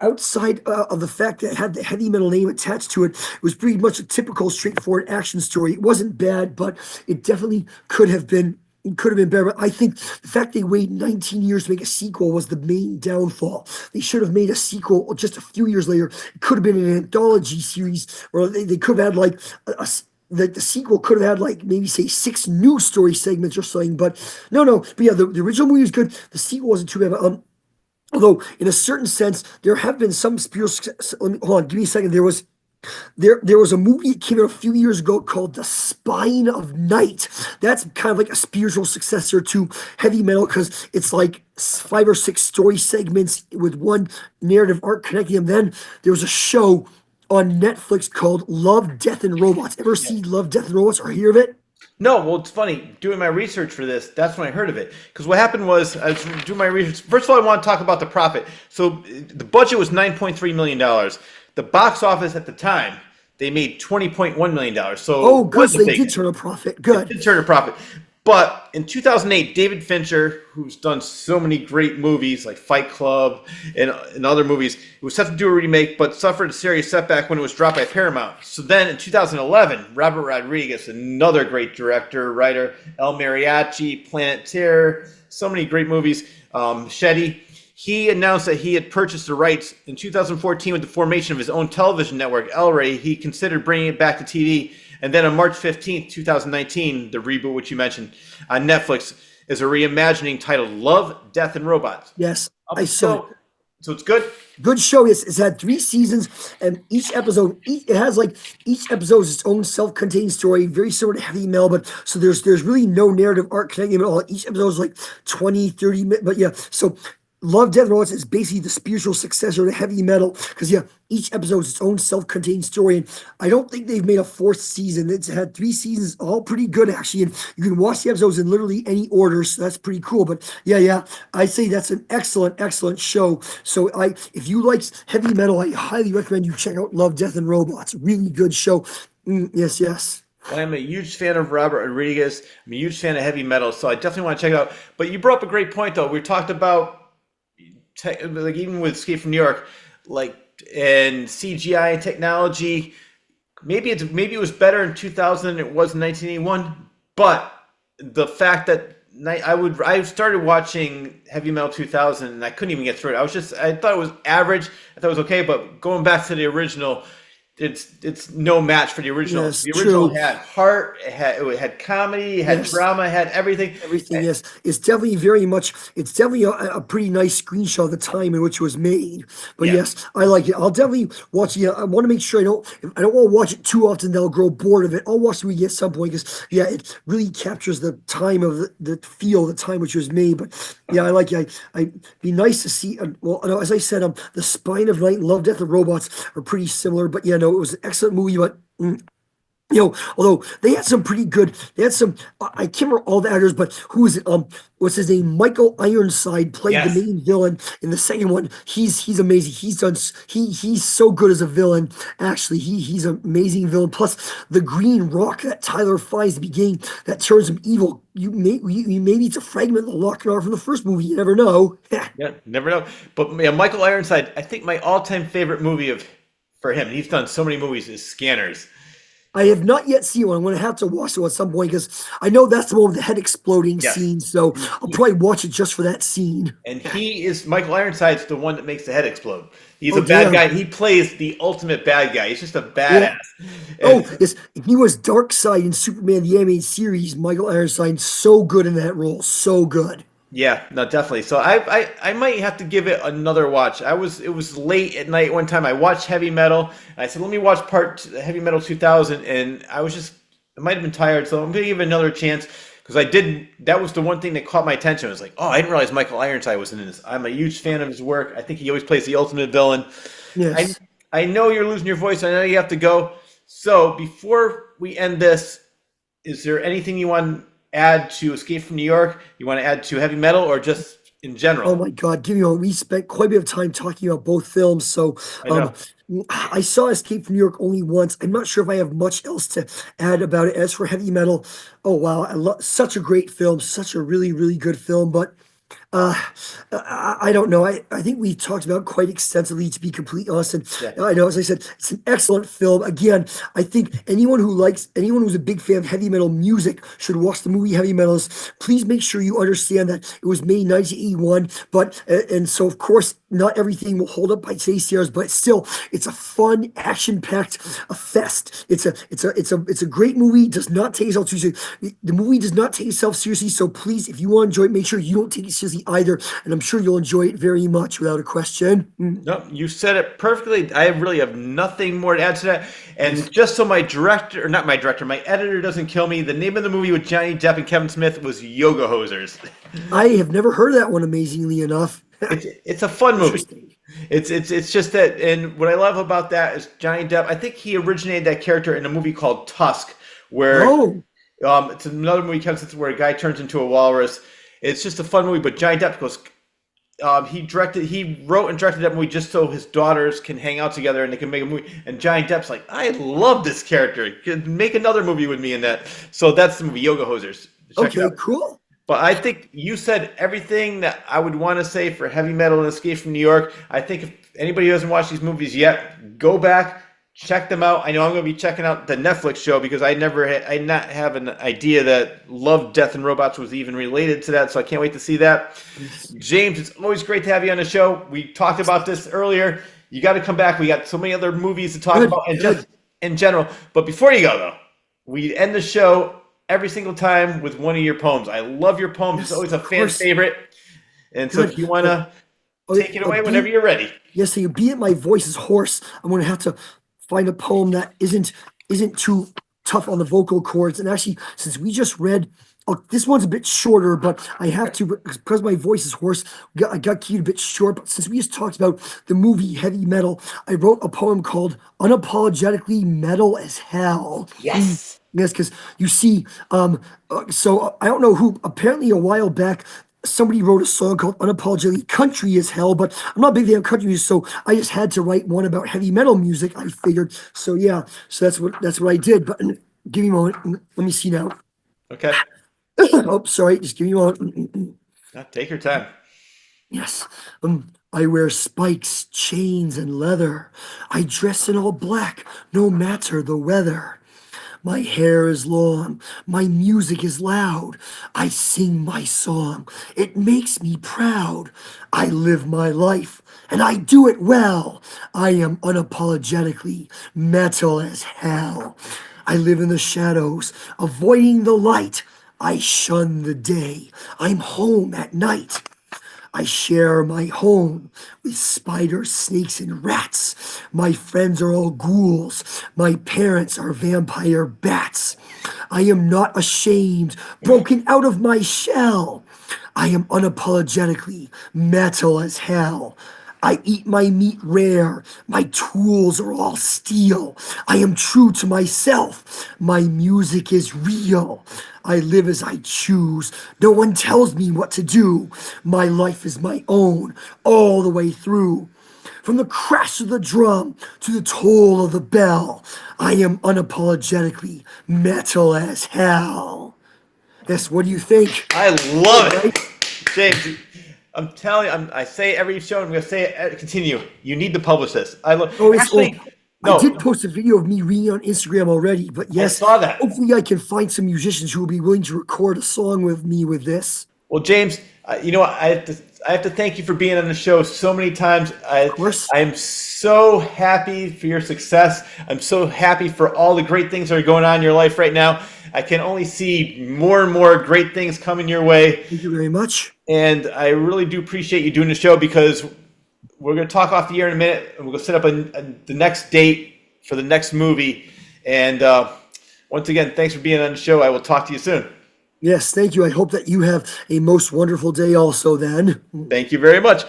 outside of the fact that it had the heavy metal name attached to it, it was pretty much a typical, straightforward action story. It wasn't bad, but it definitely could have been. It could have been better. But I think the fact they waited 19 years to make a sequel was the main downfall. They should have made a sequel just a few years later. It could have been an anthology series, or they could have had like the sequel could have had like maybe say 6 new story segments or something. But no. But yeah, the original movie was good. The sequel wasn't too bad. But, although in a certain sense, there have been some spiritual. Let me hold on. Give me a second. There was a movie that came out a few years ago called The Spine of Night. That's kind of like a spiritual successor to Heavy Metal because it's like 5 or 6 story segments with one narrative arc connecting them. Then there was a show on Netflix called Love, Death, and Robots. Ever yeah. see Love, Death, and Robots or hear of it? No, well, it's funny. Doing my research for this, that's when I heard of it. Because what happened was, I was doing my research. First of all, I want to talk about the profit. So the budget was $9.3 million. The box office at the time, they made $20.1 million. So Oh, it good. was So a they big did hit. turn a profit. It Good. did turn a profit. But in 2008, David Fincher, who's done so many great movies like Fight Club and other movies, was set to do a remake, but suffered a serious setback when it was dropped by Paramount. So then in 2011, Robert Rodriguez, another great director, writer, El Mariachi, Planet Terror, so many great movies, Shetty, he announced that he had purchased the rights in 2014 with the formation of his own television network, El Rey. He considered bringing it back to TV. And then on March 15th, 2019, the reboot, which you mentioned, on Netflix, is a reimagining titled Love, Death, and Robots. Yes, Up I saw it. until, so it's good? Good show. It's had 3 seasons, and it has like each episode is its own self-contained story, very similar to Heavy Metal. But so there's really no narrative arc connecting them at all. Each episode is like 20, 30 minutes. But yeah, so Love, Death, and Robots is basically the spiritual successor to Heavy Metal because yeah, each episode is its own self-contained story. And I don't think they've made a fourth season. It's had 3 seasons, all pretty good actually. And you can watch the episodes in literally any order, so that's pretty cool. But yeah, I say that's an excellent show. So if you like Heavy Metal, I highly recommend you check out Love, Death, and Robots. Really good show. Yes. I'm a huge fan of Robert Rodriguez. I'm a huge fan of Heavy Metal, so I definitely want to check it out. But you brought up a great point, though. We talked about, like even with Escape from New York, like and CGI and technology, maybe it was better in 2000 than it was in 1981. But the fact that I started watching Heavy Metal 2000 and I couldn't even get through it. I thought it was average. I thought it was okay, but going back to the original, it's no match for the original. Yes, The original true. had heart, it had comedy, it had Yes. drama, it had everything. Everything, yes. It's definitely a pretty nice screenshot of the time in which it was made. But Yeah. yes, I like it. I'll definitely watch it. Yeah, I want to make sure if I don't want to watch it too often, that I'll grow bored of it. I'll watch the movie at some point because yeah, it really captures the time of the feel of the time which it was made. But yeah, I like it. I'd be nice to see. Well, no, as I said, The Spine of Night and Love, Death, and Robots are pretty similar. But yeah, no, it was an excellent movie. But although they had some, I can't remember all the actors, but who is it? What's his name? Michael Ironside played the Yes. main villain in the second one. He's amazing. He's so good as a villain. Actually, he's an amazing villain. Plus, the green rock that Tyler finds at the beginning that turns him evil. Maybe it's a fragment of the Lock and Art from the first movie. You never know. Yeah, never know. But yeah, Michael Ironside, I think my all-time favorite movie for him, he's done so many movies, is Scanners. I have not yet seen one. I'm going to have to watch it at some point because I know that's the one with the head exploding Yes. scene. So I'll probably watch it just for that scene. And Michael Ironside's the one that makes the head explode. He's Oh, a bad damn. guy. He plays the ultimate bad guy. He's just a badass. Oh, And yes. He was Darkseid in Superman the animated series. Michael Ironside, so good in that role. So good. yeah, no, definitely. So I might have to give it another watch. It was late at night one time. I watched Heavy Metal. And I said, let me watch Heavy Metal 2000, and I might have been tired, so I'm gonna give it another chance because that was the one thing that caught my attention. I was like, oh, I didn't realize Michael Ironside was in this. I'm a huge fan of his work. I think he always plays the ultimate villain. I Yes. I know you're losing your voice. I know you have to go. So before we end this, is there anything you want to add to Escape from New York? You want to add to Heavy Metal, or just in general? Oh my God, give me a we spent quite a bit of time talking about both films. So I know. I saw Escape from New York only once. I'm not sure if I have much else to add about it. As for Heavy Metal, oh wow, I love such a great film, such a really good film. But uh, I don't know. I think we talked about it quite extensively, to be completely honest. And Yeah. I know, as I said, it's an excellent film. Again, I think anyone who's a big fan of heavy metal music should watch the movie Heavy Metals. Please make sure you understand that it was made in 1981, but and so of course not everything will hold up by today's standards, but still, it's a fun, action-packed a fest. It's a great movie. Does not take itself too seriously. The movie does not take itself seriously. So please, if you want to enjoy it, make sure you don't take it seriously either. And I'm sure you'll enjoy it very much without a question. No, you said it perfectly. I really have nothing more to add to that. And just so my editor doesn't kill me, the name of the movie with Johnny Depp and Kevin Smith was Yoga Hosers. I have never heard of that one, amazingly enough. It's a fun movie. Interesting. It's just that, and what I love about that is Johnny Depp. I think he originated that character in a movie called Tusk, where Oh, it's another movie Kevin Smith where a guy turns into a walrus. It's just a fun movie, but Johnny Depp goes He wrote and directed that movie just so his daughters can hang out together and they can make a movie. And Johnny Depp's like, I love this character. Make another movie with me in that. So that's the movie, Yoga Hosers. Check it Okay, out. cool. But I think you said everything that I would want to say for Heavy Metal and Escape from New York. I think if anybody who hasn't watched these movies yet, go back, check them out. I know I'm going to be checking out the Netflix show because I not have an idea that Love, Death, and Robots was even related to that. So I can't wait to see that. James, it's always great to have you on the show. We talked about this earlier. You got to come back. We got so many other movies to talk about and just in general. But before you go, though, we end the show every single time with one of your poems. I love your poems. It's always a fan favorite. And so if you want to take it away whenever you're ready. Yes, so be it my voice is hoarse, I'm going to have to find a poem that isn't too tough on the vocal cords. And actually, since we just read, this one's a bit shorter, but I have to, because my voice is hoarse, I got keyed a bit short. But since we just talked about the movie Heavy Metal, I wrote a poem called Unapologetically Metal as Hell. Yes. Yes, because you see, so I don't know who, apparently a while back, somebody wrote a song called Unapologetically Country as Hell, but I'm not a big fan of country music, so I just had to write one about heavy metal music, I figured. So yeah, so that's what I did. But give me a moment. Let me see now. Okay. Oh, sorry, just give me a moment. Take your time. Yes. I wear spikes, chains, and leather. I dress in all black, no matter the weather. My hair is long, my music is loud. I sing my song, it makes me proud. I live my life, and I do it well. I am unapologetically metal as hell. I live in the shadows, avoiding the light. I shun the day, I'm home at night. I share my home with spiders, snakes, and rats. My friends are all ghouls. My parents are vampire bats. I am not ashamed, broken out of my shell. I am unapologetically metal as hell. I eat my meat rare. My tools are all steel. I am true to myself. My music is real. I live as I choose. No one tells me what to do. My life is my own, all the way through. From the crash of the drum to the toll of the bell, I am unapologetically metal as hell. Yes, what do you think? I love it. James, I'm telling you, I say it every show, and I'm going to say it, continue. You need to publish this. I love I did post a video of me reading on Instagram already, but yes, I saw that. Hopefully I can find some musicians who will be willing to record a song with me with this. Well, James, you know what? I have to thank you for being on the show so many times. Of course. I'm so happy for your success. I'm so happy for all the great things that are going on in your life right now. I can only see more and more great things coming your way. Thank you very much. And I really do appreciate you doing the show because we're going to talk off the air in a minute. And we're going to set up the next date for the next movie. And once again, thanks for being on the show. I will talk to you soon. Yes, thank you. I hope that you have a most wonderful day also then. Thank you very much.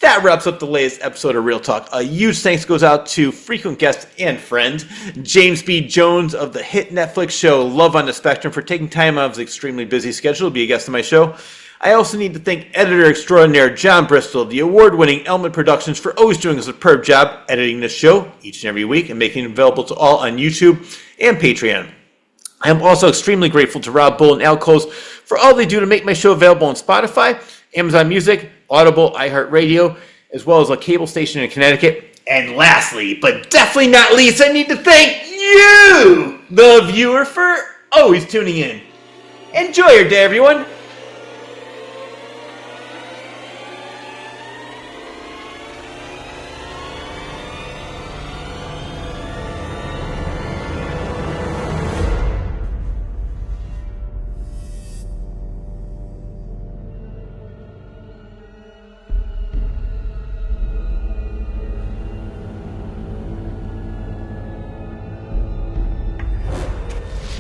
That wraps up the latest episode of Real Talk. A huge thanks goes out to frequent guest and friend, James B. Jones of the hit Netflix show Love on the Spectrum, for taking time out of his extremely busy schedule to be a guest on my show. I also need to thank editor extraordinaire John Bristol of the award-winning Element Productions for always doing a superb job editing this show each and every week and making it available to all on YouTube and Patreon. I am also extremely grateful to Rob Bull and Al Coles for all they do to make my show available on Spotify, Amazon Music, Audible, iHeartRadio, as well as a cable station in Connecticut. And lastly, but definitely not least, I need to thank you, the viewer, for always tuning in. Enjoy your day, everyone.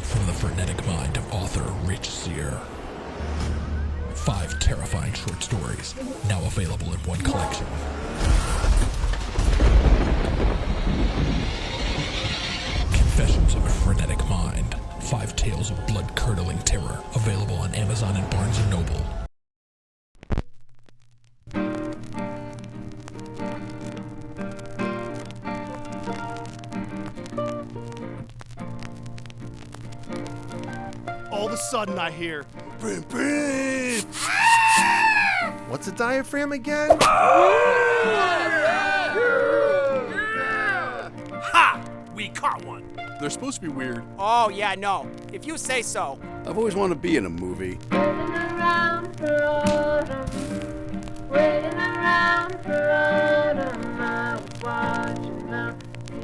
From the frenetic mind of author Cyr. 5 terrifying short stories, now available in one collection. Confessions of a Frenetic Mind. 5 tales of blood-curdling terror, available on Amazon and Barnes & Noble. of a sudden I hear, brim, brim. What's a diaphragm again? Ha! We caught one. They're supposed to be weird. Oh, yeah, no. If you say so. I've always wanted to be in a movie. Waiting around for autumn, waiting around for autumn. I was watching the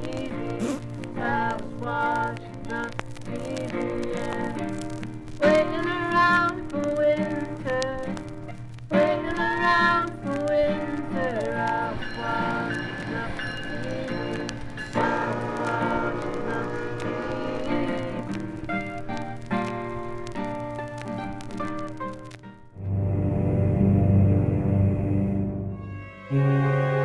TV, I was watching the TV, yeah. Waiting around for winter, waiting around for winter. I was watching the TV, I was watching the TV.